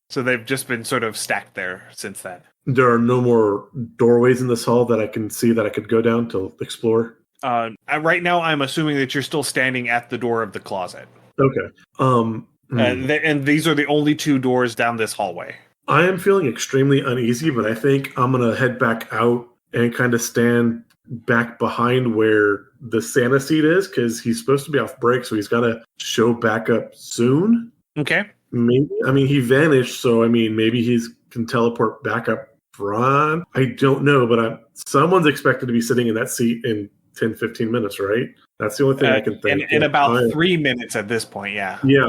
So they've just been sort of stacked there since then. There are no more doorways in this hall that I can see that I could go down to explore? Right now, I'm assuming that you're still standing at the door of the closet. Okay. And these are the only 2 doors down this hallway. I am feeling extremely uneasy, but I think I'm going to head back out and kind of stand back behind where the Santa seat is, because he's supposed to be off break, so he's got to show back up soon. Okay. Maybe. I mean, he vanished, so I mean, maybe he can teleport back up front. I don't know, but someone's expected to be sitting in that seat in 10, 15 minutes, right? That's the only thing I can think. In about 3 minutes at this point, yeah. Yeah,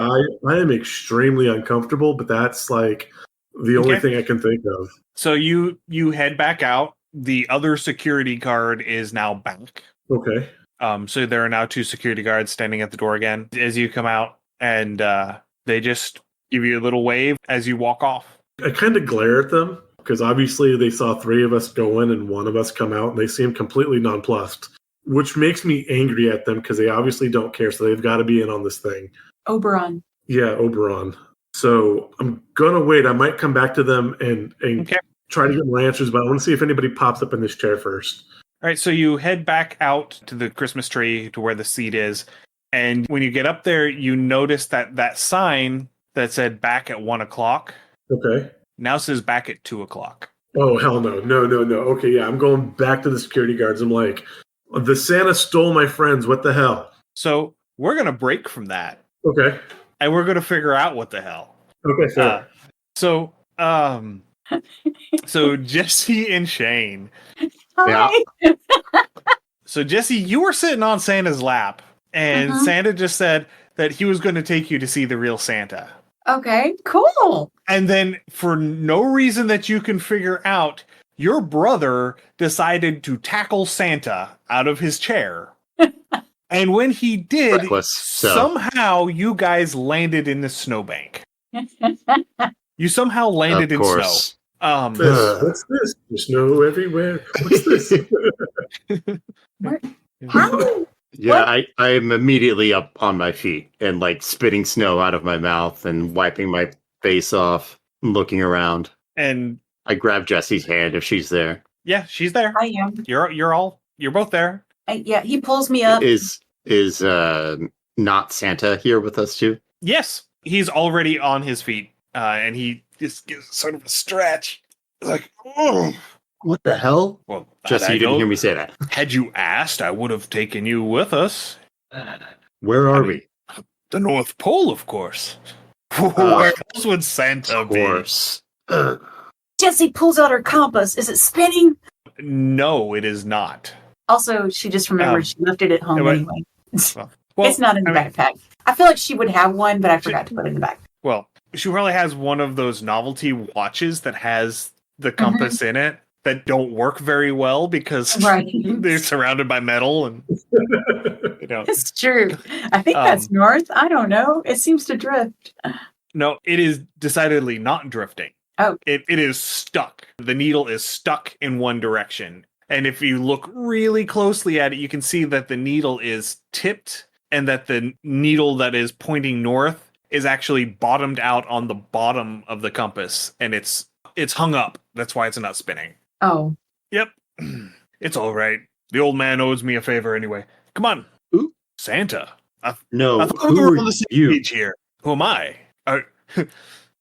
I am extremely uncomfortable, but that's like the only thing I can think of. So you head back out. The other security guard is now back. Okay. So there are now 2 security guards standing at the door again as you come out, and they just give you a little wave as you walk off. I kind of glare at them because obviously they saw 3 of us go in and 1 of us come out, and they seem completely nonplussed, which makes me angry at them because they obviously don't care, so they've got to be in on this thing. Oberon. Yeah, Oberon. So I'm going to wait. I might come back to them and try to get more answers, but I want to see if anybody pops up in this chair first. All right, so you head back out to the Christmas tree to where the seat is, and when you get up there, you notice that sign that said back at 1 o'clock. Okay. Now says back at 2 o'clock. Oh, hell no. No. Okay, yeah, I'm going back to the security guards. I'm like, the Santa stole my friends. What the hell? So we're going to break from that. Okay. And we're going to figure out what the hell. Okay, fair. So Jesse and Shane. Hi. Yeah. So Jesse, you were sitting on Santa's lap, and Santa just said that he was going to take you to see the real Santa. Okay, cool. And then, for no reason that you can figure out, your brother decided to tackle Santa out of his chair. And when he did, somehow you guys landed in the snowbank. You somehow landed in snow. What's this? There's snow everywhere. What's this? Yeah, I'm immediately up on my feet and like spitting snow out of my mouth and wiping my face off and looking around. And I grab Jessie's hand if she's there. yeah, she's there. I am. You're both there. Yeah, he pulls me up. Is not Santa here with us too? Yes, he's already on his feet, and he just gives sort of a stretch. It's like, oh. What the hell? Well, Jesse, you didn't hear me say that. Had you asked, I would have taken you with us. Where are we? The North Pole, of course. Where else would Santa Of course. Jessie pulls out her compass. Is it spinning? be? No, it is not. Also, she just remembered she left it at home anyway. Well, It's not in the backpack. I feel like she would have one, but I forgot to put it in the back. Well, she probably has one of those novelty watches that has the compass in it that don't work very well because they're surrounded by metal and It's true. I think that's north. I don't know. It seems to drift. No, it is decidedly not drifting. Oh. It is stuck. The needle is stuck in one direction. And if you look really closely at it, you can see that the needle is tipped and that the needle that is pointing north is actually bottomed out on the bottom of the compass, and it's hung up. That's why it's not spinning. Oh. Yep. It's all right. The old man owes me a favor anyway. Come on. Who? Santa. No, I thought we were on the same page here. Who am I?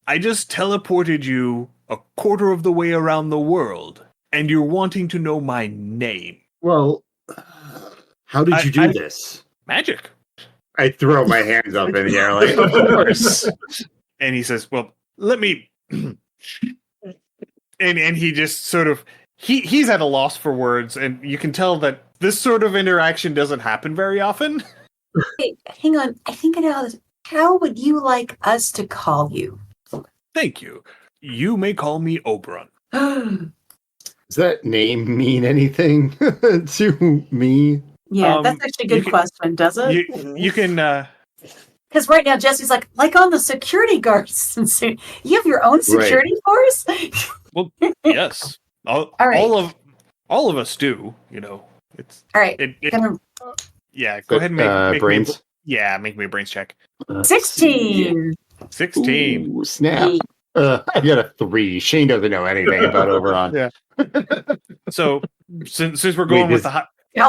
I just teleported you a quarter of the way around the world, and you're wanting to know my name. Well, how did you do this? Magic. I throw my hands up in the air like, of course. And he says, well, let me... and he just sort of... He's at a loss for words, and you can tell that this sort of interaction doesn't happen very often. Hey, hang on. I think I know how this... How would you like us to call you? Thank you. You may call me Oberon. Does that name mean anything to me? Yeah, that's actually a good question, does it? You can... Because right now Jesse's like on the security guards. You have your own security force? Well, yes. All of us do, you know. It's all right. Yeah, go ahead and make brains. Make me a brains check. 16. 16. Ooh, snap. I got a 3. Shane doesn't know anything about Oberon. Yeah. So since we're going with the high,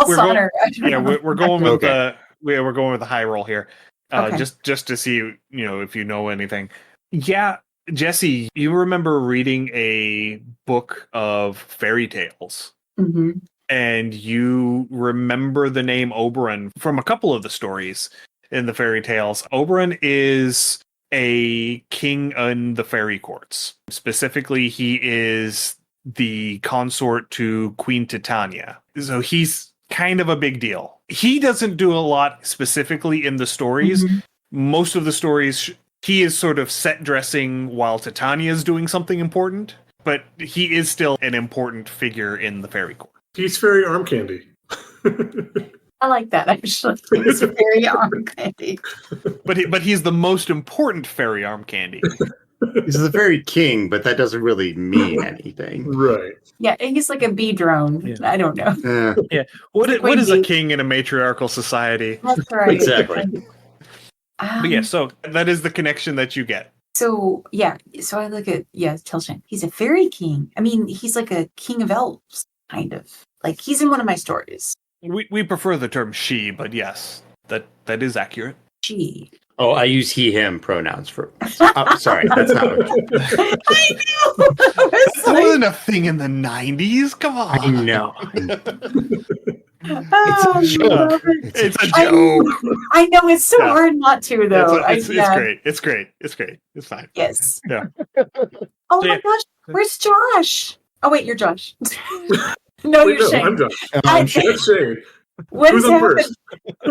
we're going with we're going with the high roll here. Just to see, you know, if you know anything. Yeah, Jesse, you remember reading a book of fairy tales. Mm-hmm. And you remember the name Oberon from a couple of the stories in the fairy tales. Oberon is a king in the fairy courts. Specifically, he is the consort to Queen Titania. So he's kind of a big deal. He doesn't do a lot specifically in the stories. Mm-hmm. Most of the stories, he is sort of set dressing while Titania is doing something important. But he is still an important figure in the fairy court. He's fairy arm candy. I like that, actually. He's fairy arm candy. But he's the most important fairy arm candy. He's the fairy king, but that doesn't really mean anything. Right. Yeah, he's like a bee drone. Yeah. I don't know. Yeah. What is a king in a matriarchal society? That's right. Exactly. But yeah, so that is the connection that you get. So, yeah. So I look at, tell Shane. He's a fairy king. I mean, he's like a king of elves, kind of. Like, he's in one of my stories. We prefer the term she, but yes, that is accurate. She. Oh, I use he, him pronouns for... Oh, sorry, that's not what... I know! That wasn't a thing in the 90s. Come on. I know. It's a joke. It's a joke. I know, it's so hard not to, though. It's great. It's great. It's great. It's fine. Yes. Yeah. Oh my gosh, where's Josh? Oh, wait, you're Josh. No, you're Shane. I'm Josh. I'm Shane. What's happened?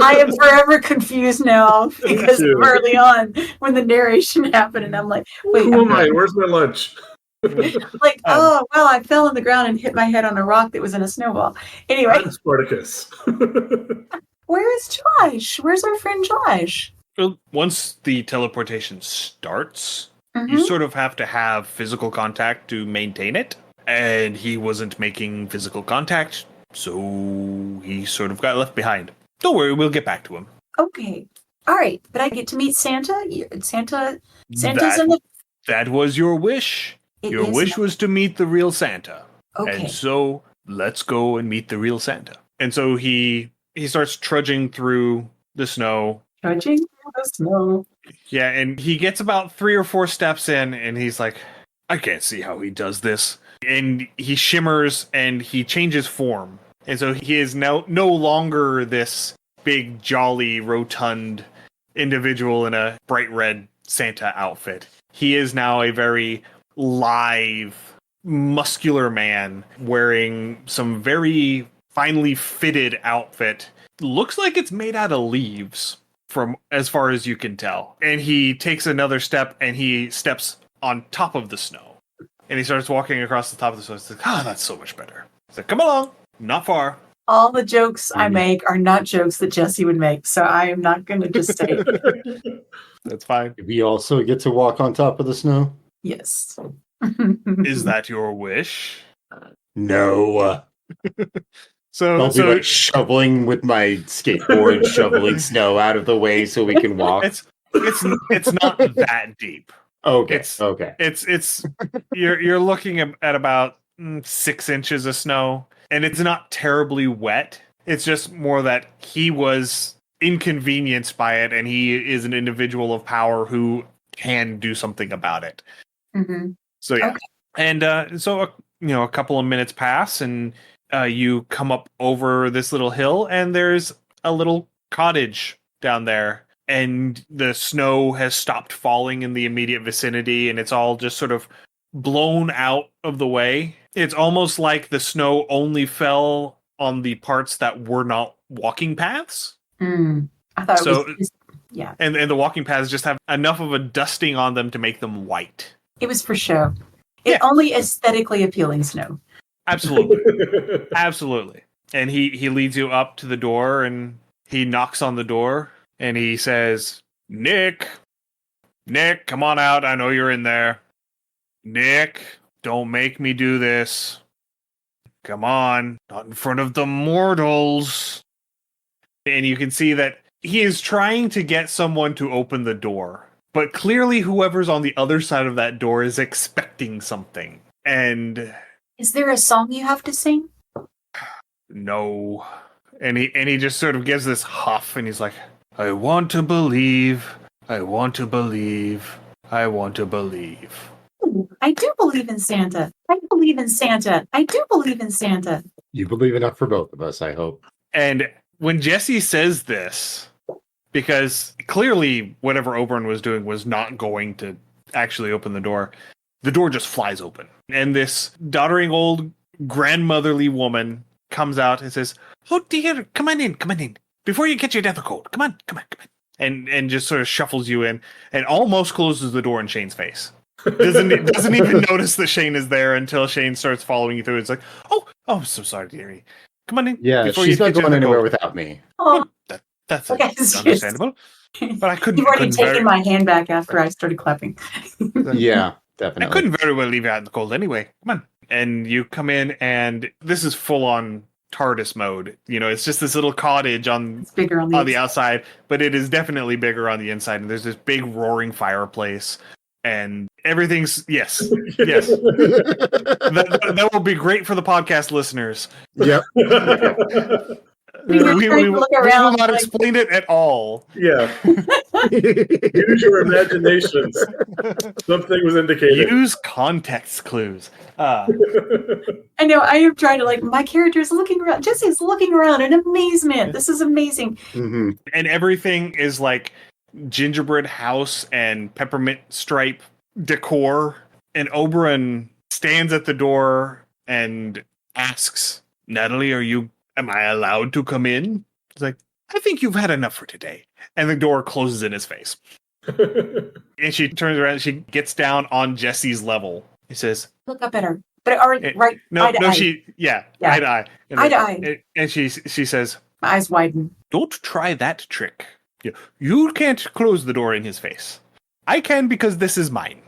I am forever confused now because early on when the narration happened, and I'm like, wait, who am I? Where's my lunch? Like, oh, well, I fell on the ground and hit my head on a rock that was in a snowball. Anyway. I'm Spartacus. Where is Josh? Where's our friend Josh? Well, once the teleportation starts, you sort of have to have physical contact to maintain it. And he wasn't making physical contact, so he sort of got left behind. Don't worry, we'll get back to him. Okay. All right. But I get to meet Santa? Santa's in the... That was your wish. Your wish was to meet the real Santa. Okay. And so let's go and meet the real Santa. And so he starts trudging through the snow. Trudging through the snow. Yeah, and he gets about 3 or 4 steps in, and he's like, I can't see how he does this. And he shimmers, and he changes form. And so he is now no longer this big, jolly, rotund individual in a bright red Santa outfit. He is now a very live, muscular man wearing some very finely fitted outfit. Looks like it's made out of leaves, from as far as you can tell. And he takes another step, and he steps on top of the snow. And he starts walking across the top of the snow. He's like, that's so much better. He's like, come along. Not far. All the jokes I make are not jokes that Jesse would make, so I am not going to just say That's fine. We also get to walk on top of the snow? yes. Is that your wish? No. So, I'll be like shoveling with my skateboard, shoveling snow out of the way so we can walk. it's not that deep. Okay. It's you're looking at about 6 inches of snow, and it's not terribly wet. It's just more that he was inconvenienced by it, and he is an individual of power who can do something about it. Mm-hmm. So yeah, Okay. and so a couple of minutes pass, and you come up over this little hill, and there's a little cottage down there, and the snow has stopped falling in the immediate vicinity, and it's all just sort of blown out of the way. It's almost like the snow only fell on the parts that were not walking paths. I thought So- it was... Yeah. And the walking paths just have enough of a dusting on them to make them white. It was for show. Yeah. Only aesthetically appealing snow. Absolutely. Absolutely. And he leads you up to the door, and he knocks on the door, and he says, Nick, come on out. I know you're in there. Nick, don't make me do this. Come on, not in front of the mortals. And you can see that he is trying to get someone to open the door, but clearly whoever's on the other side of that door is expecting something. And Is there a song you have to sing? no. And he just sort of gives this huff, and he's like, I want to believe, I want to believe, I want to believe. Ooh, I do believe in Santa. I believe in Santa. I do believe in Santa. You believe enough for both of us, I hope. And when Jesse says this, because clearly whatever Oberon was doing was not going to actually open the door just flies open. And this doddering old grandmotherly woman comes out and says, oh dear, come on in. Before you get your death cold, come on. And just sort of shuffles you in and almost closes the door in Shane's face. Doesn't even notice that Shane is there until Shane starts following you through. It's like, oh, I'm so sorry, dearie. Come on in. Yeah, before she's you not get your going death anywhere cold." without me. Oh, That's Okay, it's understandable. But I couldn't. you've already couldn't taken very- my hand back after I started clapping. Yeah, I definitely. couldn't very well leave you out in the cold anyway. Come on. And you come in, and this is full on TARDIS mode. You know, it's just this little cottage on It's bigger on the outside, but it is definitely bigger on the inside. And there's this big roaring fireplace, and everything's yes. That will be great for the podcast listeners. Yep. We were trying to look we will around not like- explain it at all. Yeah. Use your imaginations. Something was indicated. Use context clues. I know, I am trying to my character's looking around. Jesse's looking around in amazement. This is amazing. hmm And everything is like gingerbread house and peppermint stripe decor. And Oberon stands at the door and asks, Natalie, am I allowed to come in? He's like, I think you've had enough for today. And the door closes in his face. And she turns around and she gets down on Jesse's level. He says, Look up at her. But already, right, no, eye to eye. Yeah, Yeah. eye to eye. And Eye to then- eye. And she says, My eyes widen. don't try that trick. You can't close the door in his face. I can because this is mine.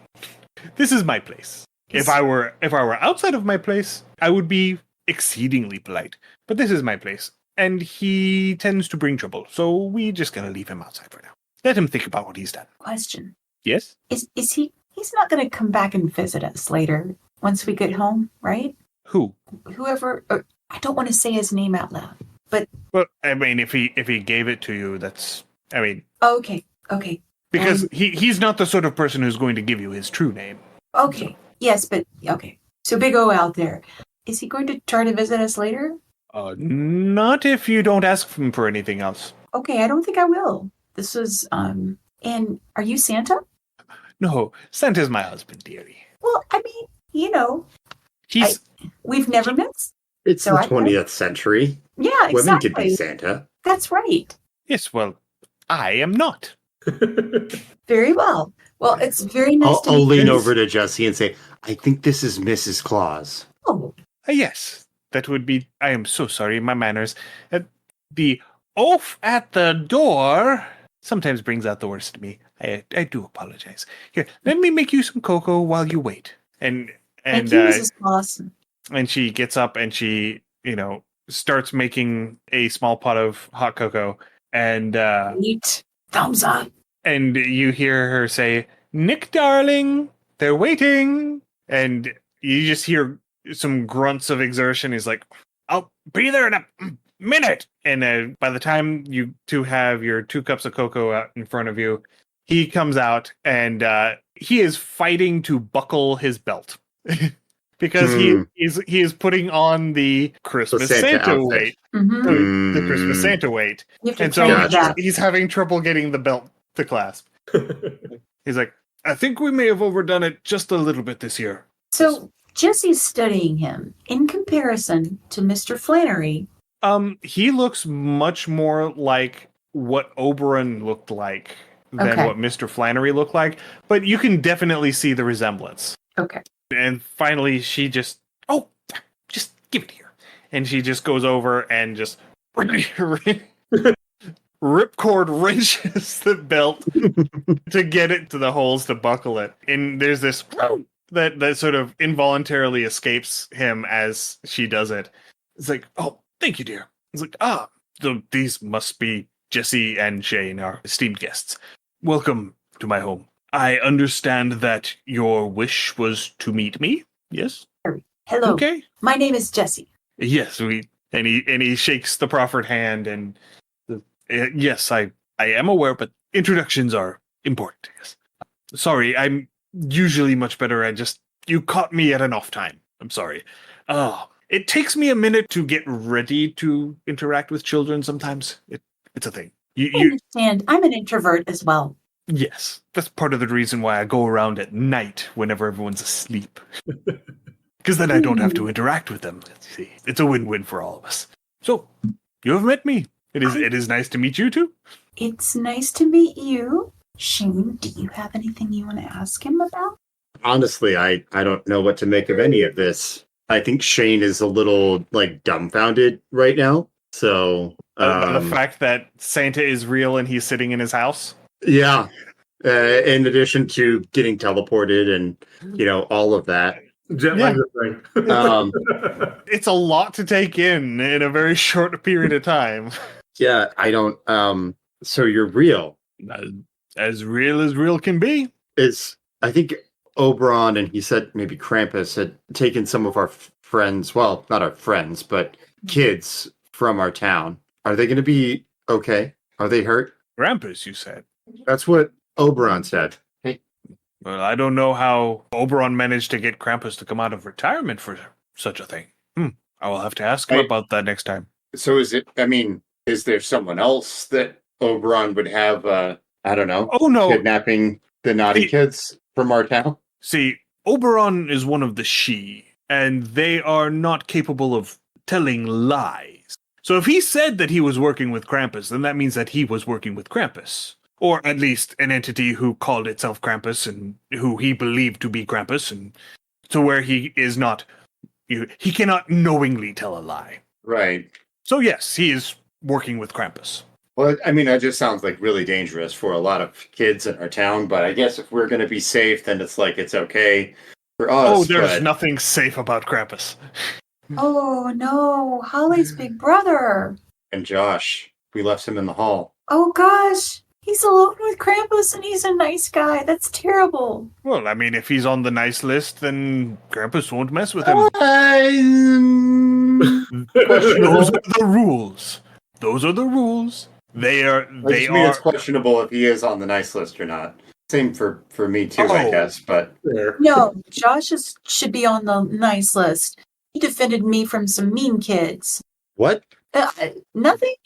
This is my place. If I were outside of my place, I would be exceedingly polite. But this is my place. and he tends to bring trouble. So we just gonna leave him outside for now. Let him think about what he's done. Question. Yes? Is he he's not gonna come back and visit us later once we get home, right? Who? Whoever I don't want to say his name out loud. But Well, I mean, if he gave it to you, that's, I mean, okay. because he's not the sort of person who's going to give you his true name. Okay. Yes, but okay. So Big O out there. Is he going to try to visit us later? Not if you don't ask him for anything else. Okay, I don't think I will. This was and are you Santa? No, Santa's my husband, dearie. Well, I mean, you know, He's we've never met. It's So the I- 20th century. Yeah, Women exactly. could be Santa. That's right. yes. Well, I am not. Very well. Well, it's very nice to I'll meet lean you. over to Jesse and say, I think this is Mrs. Claus. Oh, Yes, that would be. I am so sorry, my manners. The oaf at the door sometimes brings out the worst in me. I do apologize. Here, let me make you some cocoa while you wait. And thank you, Mrs. Claus. and she gets up and she, starts making a small pot of hot cocoa. And Neat. Thumbs up. and you hear her say, "Nick, darling, they're waiting." And you just hear some grunts of exertion. He's like, "I'll be there in a minute." And by the time you two have your 2 cups of cocoa out in front of you, he comes out and he is fighting to buckle his belt. Because he is putting on the Christmas Santa Santa outfit. weight. Mm-hmm. The Christmas Santa weight. You have to And so train Gotcha. that. he's having trouble getting the belt to clasp. He's like, "I think we may have overdone it just a little bit this year." So Jesse's studying him in comparison to Mr. Flannery. He looks much more like what Oberon looked like than Okay. what Mr. Flannery looked like, but you can definitely see the resemblance. Okay. And finally, she just give it here. And she just goes over and just ripcord wrenches the belt to get it to the holes to buckle it. And there's this that sort of involuntarily escapes him as she does it. It's like, "Oh, thank you, dear." It's like, these must be Jesse and Shane, our esteemed guests. Welcome to my home. I understand that your wish was to meet me. Yes? Hello. Okay. My name is Jesse. Yes, and he shakes the proffered hand and yes, I am aware, but introductions are important. Yes. Sorry, I'm usually much better at you caught me at an off time. I'm sorry. It takes me a minute to get ready to interact with children sometimes. It's a thing. I understand. I'm an introvert as well. Yes, that's part of the reason why I go around at night whenever everyone's asleep. Because then I don't have to interact with them. See, it's a win-win for all of us. So, you have met me. It is nice to meet you too. It's nice to meet you. Shane, do you have anything you want to ask him about? Honestly, I don't know what to make of any of this. I think Shane is a little dumbfounded right now. So The fact that Santa is real and he's sitting in his house. yeah. In addition to getting teleported and all of that. Jet lag's a thing. It's a lot to take in a very short period of time. Yeah, I don't. So you're real. As real can be. I think Oberon and he said maybe Krampus had taken some of our friends. Well, not our friends, but kids from our town. Are they going to be okay? Are they hurt? Krampus, you said. That's what Oberon said. Well, I don't know how Oberon managed to get Krampus to come out of retirement for such a thing. I will have to ask him about that next time. So is there someone else that Oberon would have, I don't know, Oh, no. kidnapping the naughty kids from our town? See, Oberon is one of the She, and they are not capable of telling lies. So if he said that he was working with Krampus, then that means that he was working with Krampus. Or at least an entity who called itself Krampus and who he believed to be Krampus, and to where he is not, he cannot knowingly tell a lie. Right. So yes, he is working with Krampus. Well, I mean, that just sounds like really dangerous for a lot of kids in our town, but I guess if we're going to be safe, then it's okay for us. Oh, there's nothing safe about Krampus. Oh no, Holly's big brother. And Josh, we left him in the hall. Oh gosh, he's alone with Krampus and he's a nice guy. That's terrible. Well, I mean, if he's on the nice list, then Krampus won't mess with him. Those are the rules. Those are the rules. They are. They mean, are. it's questionable if he is on the nice list or not. Same for me too, I Oh. guess. But There. No, Josh should be on the nice list. He defended me from some mean kids. what? Nothing.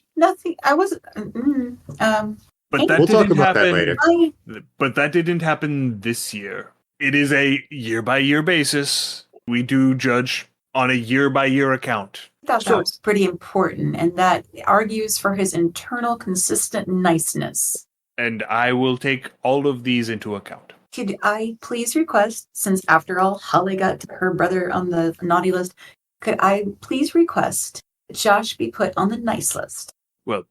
I wasn't. But that We'll talk didn't about that happen. later. But that didn't happen this year. It is a year-by-year basis. We do judge on a year-by-year account. I thought So- that was pretty important, and that argues for his internal consistent niceness. And I will take all of these into account. Could I please request, since after all, Holly got her brother on the naughty list, could I please request that Josh be put on the nice list? Well,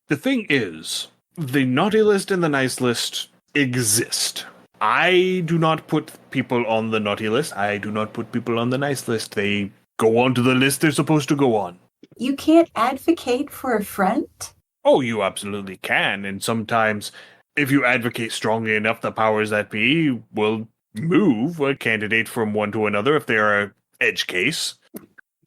the thing is, the naughty list and the nice list exist. I do not put people on the naughty list. I do not put people on the nice list. They go on to the list they're supposed to go on. You can't advocate for a friend? Oh, you absolutely can. And sometimes, if you advocate strongly enough, the powers that be will move a candidate from one to another if they're an edge case.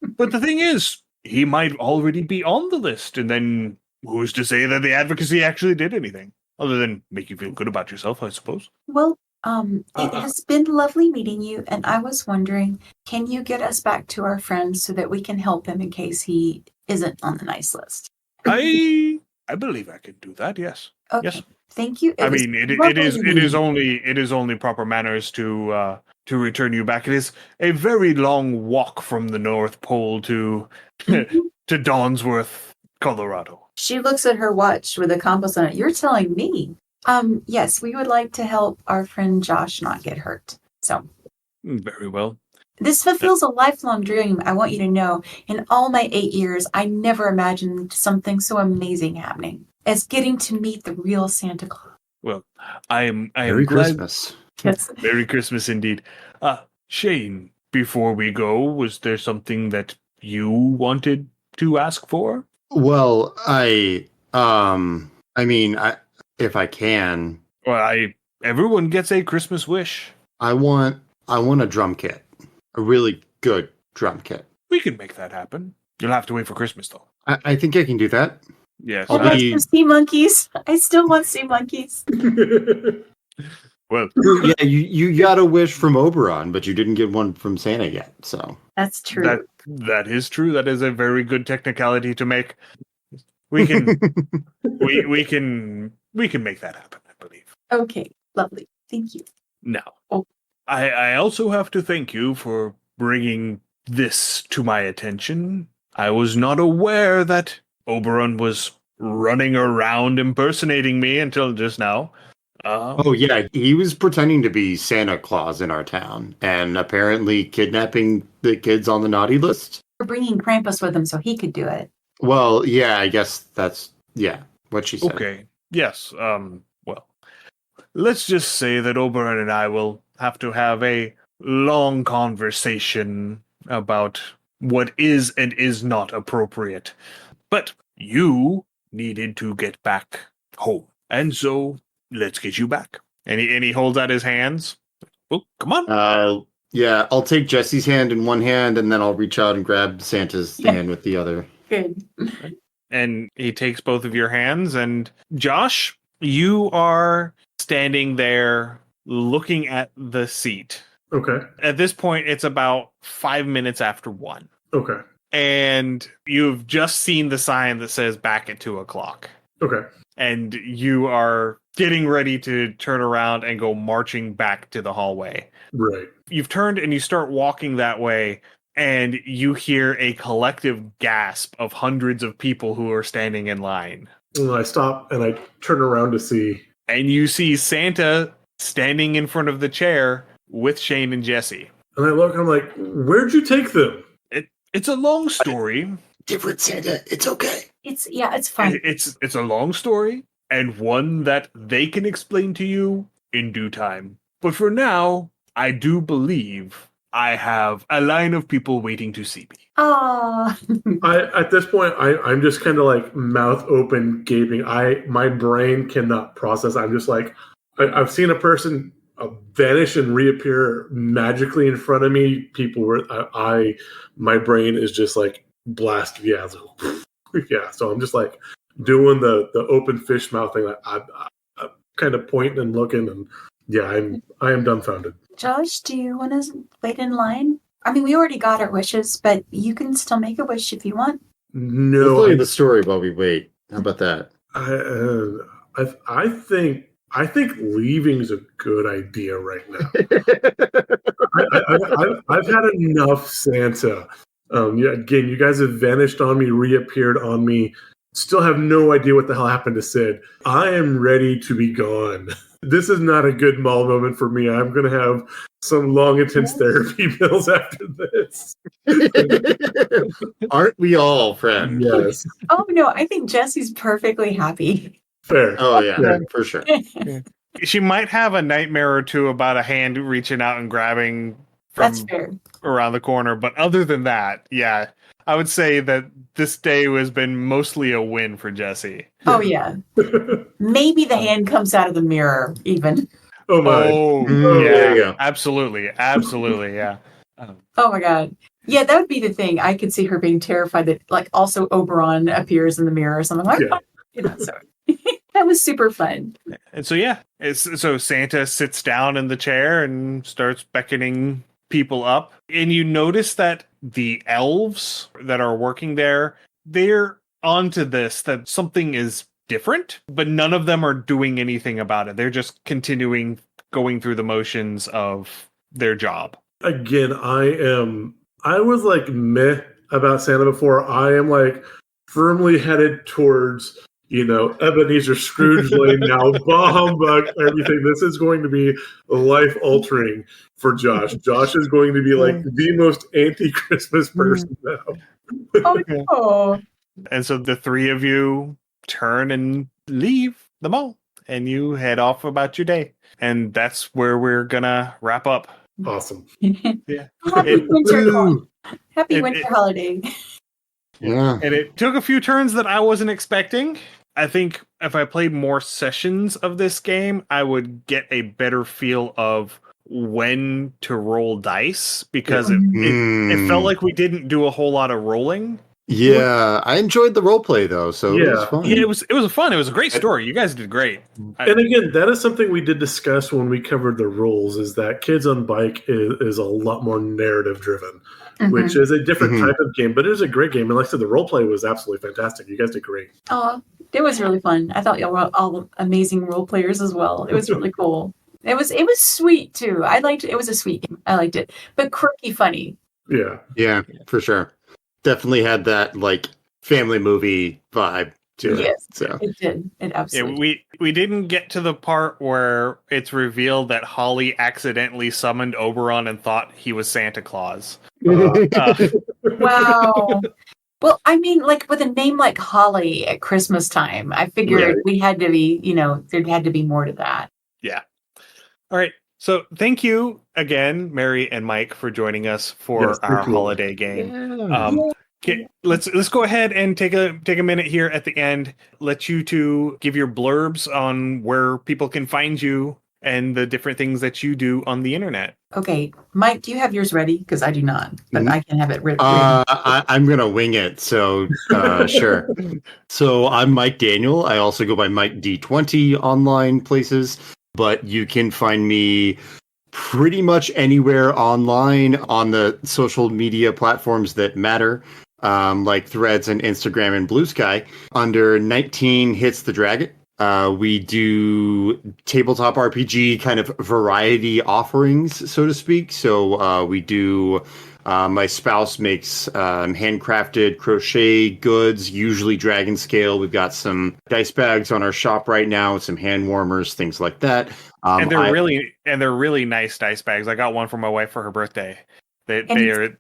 But the thing is, he might already be on the list, and then who's to say that the advocacy actually did anything? Other than make you feel good about yourself, I suppose. Well, it has been lovely meeting you, and I was wondering, can you get us back to our friends so that we can help him in case he isn't on the nice list? I believe I can do that, yes. Okay. Yes. Thank you. I was mean, it lovely is meeting you. only proper manners to return you back. It is a very long walk from the North Pole to Mhm. to Dawnsworth, Colorado. She looks at her watch with a compass on it. You're telling me? Yes, we would like to help our friend Josh not get hurt. So Very well. this fulfills a lifelong dream. I want you to know, in all my 8 years, I never imagined something so amazing happening as getting to meet the real Santa Claus. Well, I am Merry glad. Christmas. Yes. Merry Christmas indeed. Shane, before we go, was there something that you wanted to ask for? Well, if I can, Well, everyone gets a Christmas wish. I want a drum kit, a really good drum kit. We can make that happen. You'll have to wait for Christmas, though. I think I can do that. Yes. I'll I want be- some sea monkeys. I still want sea monkeys. Well, Yeah, you got a wish from Oberon, but you didn't get one from Santa yet. So That's true. that is true. That is a very good technicality to make. We can we can make that happen, I believe. Okay, lovely. Thank you. Now, Oh. I also have to thank you for bringing this to my attention. I was not aware that Oberon was running around impersonating me until just now. Oh yeah, he was pretending to be Santa Claus in our town, and apparently kidnapping the kids on the naughty list. We're bringing Krampus with him so he could do it. Well, yeah, I guess that's what she said. Okay. Yes. Well, let's just say that Oberon and I will have to have a long conversation about what is and is not appropriate. But you needed to get back home, and so let's get you back. And he holds out his hands. Oh, come on. Yeah, I'll take Jesse's hand in one hand, and then I'll reach out and grab Santa's Yeah. hand with the other. Good. And he takes both of your hands. And Josh, you are standing there looking at the seat. Okay. At this point, it's about 5 minutes after 1. Okay. And you've just seen the sign that says back at 2:00. Okay. And you are getting ready to turn around and go marching back to the hallway. Right. You've turned and you start walking that way, and you hear a collective gasp of hundreds of people who are standing in line. And I stop and I turn around to see. And you see Santa standing in front of the chair with Shane and Jesse. And I look and I'm like, where'd you take them? It's a long story. Different Santa, it's okay. It's fine. It's a long story, and one that they can explain to you in due time. But for now, I do believe I have a line of people waiting to see me. Ah. At this point, I'm just kind of like mouth open, gaping. My brain cannot process. I'm just like, I've seen a person vanish and reappear magically in front of me. People were, my brain is just like blast. Yeah, yeah. So I'm just like doing the open fish mouth thing. Like, I'm kind of pointing and looking, and yeah, I am dumbfounded. Josh, do you want to wait in line? I mean, we already got our wishes, but you can still make a wish if you want. We'll No, tell you the story while we wait. How about that? I think leaving is a good idea right now. I've had enough Santa. Yeah, again, you guys have vanished on me, reappeared on me. Still have no idea what the hell happened to Sid. I am ready to be gone. This is not a good mall moment for me. I'm going to have some long, intense therapy bills after this. Aren't we all, friend? Yes. Oh, no, I think Jesse's perfectly happy. Fair. Oh, yeah, Fair. for sure. She might have a nightmare or two about a hand reaching out and grabbing That's from fair. around the corner, but other than that, yeah, I would say that this day has been mostly a win for Jesse. Oh, yeah. Maybe the hand comes out of the mirror, even. Oh my. Oh, there you yeah, go. absolutely, yeah. Oh, my God. Yeah, that would be the thing. I could see her being terrified that, like, also Oberon appears in the mirror or something like that. You know, so that was super fun. And so yeah, so Santa sits down in the chair and starts beckoning people up, and you notice that the elves that are working there, they're onto this, that something is different, but none of them are doing anything about it. They're just continuing going through the motions of their job. Again, I was like meh about Santa before. I am like firmly headed towards, Ebenezer Scrooge Lane now, bah humbug, everything. This is going to be life altering for Josh. Josh is going to be like the most anti-Christmas person now. Oh, no. And so the three of you turn and leave the mall, and you head off about your day. And that's where we're gonna wrap up. Awesome. Yeah. Happy winter holiday. Yeah. And it took a few turns that I wasn't expecting. I think if I played more sessions of this game, I would get a better feel of when to roll dice, because it felt like we didn't do a whole lot of rolling. Yeah, I enjoyed the roleplay though, so it was fun. Yeah, it was fun. It was a great story. You guys did great. And again, that is something we did discuss when we covered the rules, is that Kids on Bike is a lot more narrative driven, which is a different type of game, but it is a great game. And like I said, the roleplay was absolutely fantastic. You guys did great. Oh, it was really fun. I thought y'all were all amazing role players as well. It was really cool. It was sweet too. I liked it. It was a sweet game. I liked it, but quirky, funny. Yeah, for sure. Definitely had that like family movie vibe to it. Yes, So it did. It absolutely. Yeah, we didn't get to the part where it's revealed that Holly accidentally summoned Oberon and thought he was Santa Claus. Wow. Well, I mean, like with a name like Holly at Christmas time, I figured we had to be, there had to be more to that. Yeah. All right. So thank you again, Mary and Mike, for joining us for our holiday game. Let's go ahead and take a minute here at the end. Let you two give your blurbs on where people can find you and the different things that you do on the internet. Okay, Mike, do you have yours ready? Because I do not, but I can have it written. I'm gonna wing it. So sure. So I'm Mike Daniel. I also go by Mike D20 online places. But you can find me pretty much anywhere online on the social media platforms that matter, like Threads and Instagram and BlueSky, under 19 Hits the Dragon. We do tabletop RPG kind of variety offerings, so to speak. So we do... my spouse makes handcrafted crochet goods, usually dragon scale. We've got some dice bags on our shop right now, some hand warmers, things like that. And they're really nice dice bags. I got one for my wife for her birthday. They're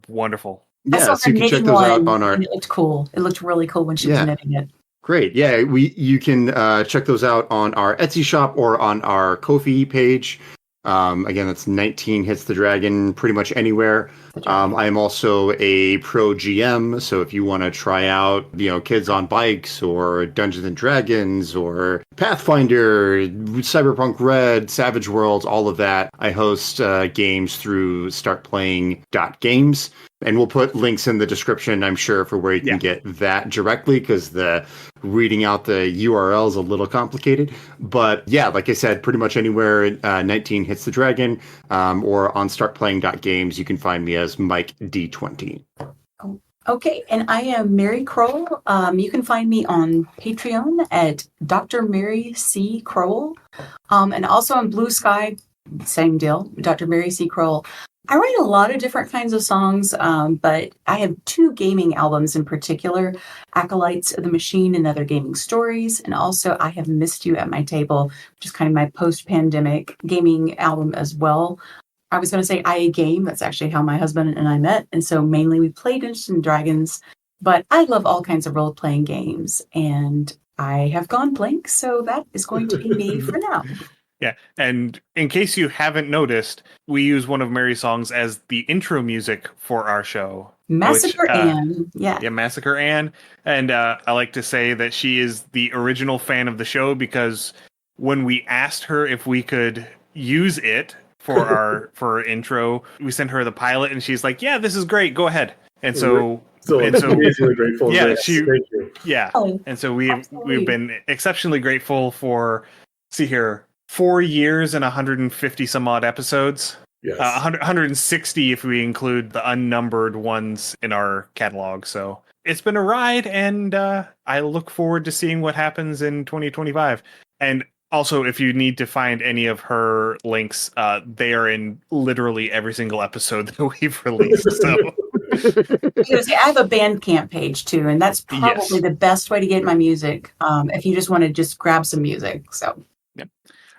wonderful. Yeah, so you can check those out on our. It looked cool. It looked really cool when she was knitting it. Great. Yeah, you can check those out on our Etsy shop or on our Ko-fi page. Again, that's 19 Hits the Dragon pretty much anywhere. I am also a pro GM, so if you want to try out, Kids on Bikes or Dungeons and Dragons or Pathfinder, Cyberpunk Red, Savage Worlds, all of that, I host games through startplaying.games. And we'll put links in the description, I'm sure, for where you can get that directly, because the reading out the URL is a little complicated. But yeah, like I said, pretty much anywhere 19 Hits the Dragon or on startplaying.games, you can find me as Mike D20. Okay, and I am Mary Crowell. You can find me on Patreon at Dr. Mary C. Crowell, and also on BlueSky, same deal, Dr. Mary C. Crowell. I write a lot of different kinds of songs, but I have 2 gaming albums in particular, Acolytes of the Machine and Other Gaming Stories, and also I Have Missed You at My Table, which is kind of my post-pandemic gaming album as well. I was going to say I Game, that's actually how my husband and I met, and so mainly we played Dungeons and Dragons, but I love all kinds of role-playing games, and I have gone blank, so that is going to be me for now. Yeah, and in case you haven't noticed, we use one of Mary's songs as the intro music for our show. Massacre Anne, yeah. Massacre Anne. And I like to say that she is the original fan of the show, because when we asked her if we could use it for our intro, we sent her the pilot, and she's like, "Yeah, this is great. Go ahead." And so amazingly grateful. Yeah, thank you. Yeah, and so we've been exceptionally grateful for. See here. 4 years and 150 some odd episodes. Yes. 160 if we include the unnumbered ones in our catalog. So it's been a ride, and I look forward to seeing what happens in 2025. And also, if you need to find any of her links, they are in literally every single episode that we've released. So I have a Bandcamp page too, and that's probably the best way to get my music if you just want to just grab some music. So yep.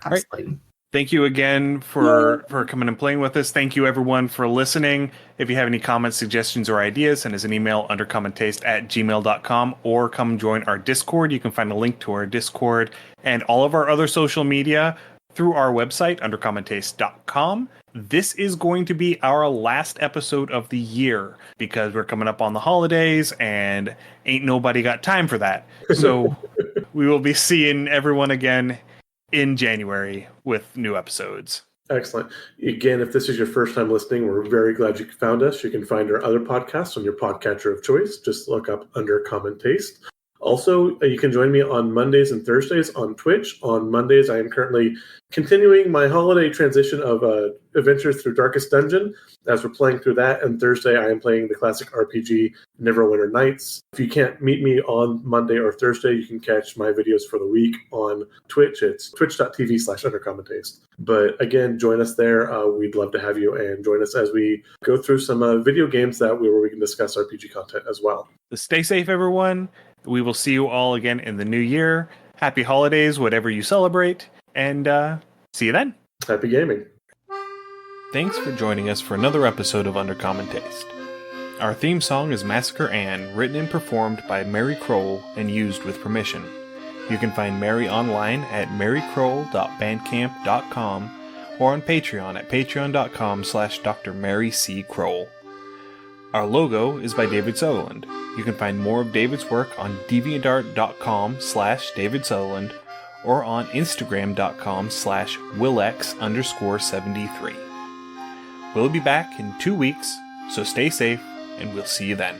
Absolutely. Right. Thank you again for coming and playing with us. Thank you, everyone, for listening. If you have any comments, suggestions, or ideas, send us an email undercommontaste@gmail.com, or come join our Discord. You can find a link to our Discord and all of our other social media through our website, undercommontaste.com. This is going to be our last episode of the year, because we're coming up on the holidays and ain't nobody got time for that. So we will be seeing everyone again in January with new episodes. Excellent. Again, if this is your first time listening, we're very glad you found us. You can find our other podcasts on your podcatcher of choice. Just look up Under Common Taste. Also, you can join me on Mondays and Thursdays on Twitch. On Mondays, I am currently continuing my holiday transition of Adventures Through Darkest Dungeon, as we're playing through that. And Thursday, I am playing the classic RPG Neverwinter Nights. If you can't meet me on Monday or Thursday, you can catch my videos for the week on Twitch. It's twitch.tv/undercommontaste. But again, join us there. We'd love to have you, and join us as we go through some video games where we can discuss RPG content as well. Stay safe, everyone. We will see you all again in the new year. Happy holidays, whatever you celebrate, and see you then. Happy gaming. Thanks for joining us for another episode of Under Common Taste. Our theme song is Massacre Anne, written and performed by Mary Crowell and used with permission. You can find Mary online at marycrowell.bandcamp.com or on Patreon at patreon.com/Dr. Mary C. Crowell. Our logo is by David Sutherland. You can find more of David's work on deviantart.com/David Sutherland or on instagram.com/Willex_73. We'll be back in 2 weeks, so stay safe, and we'll see you then.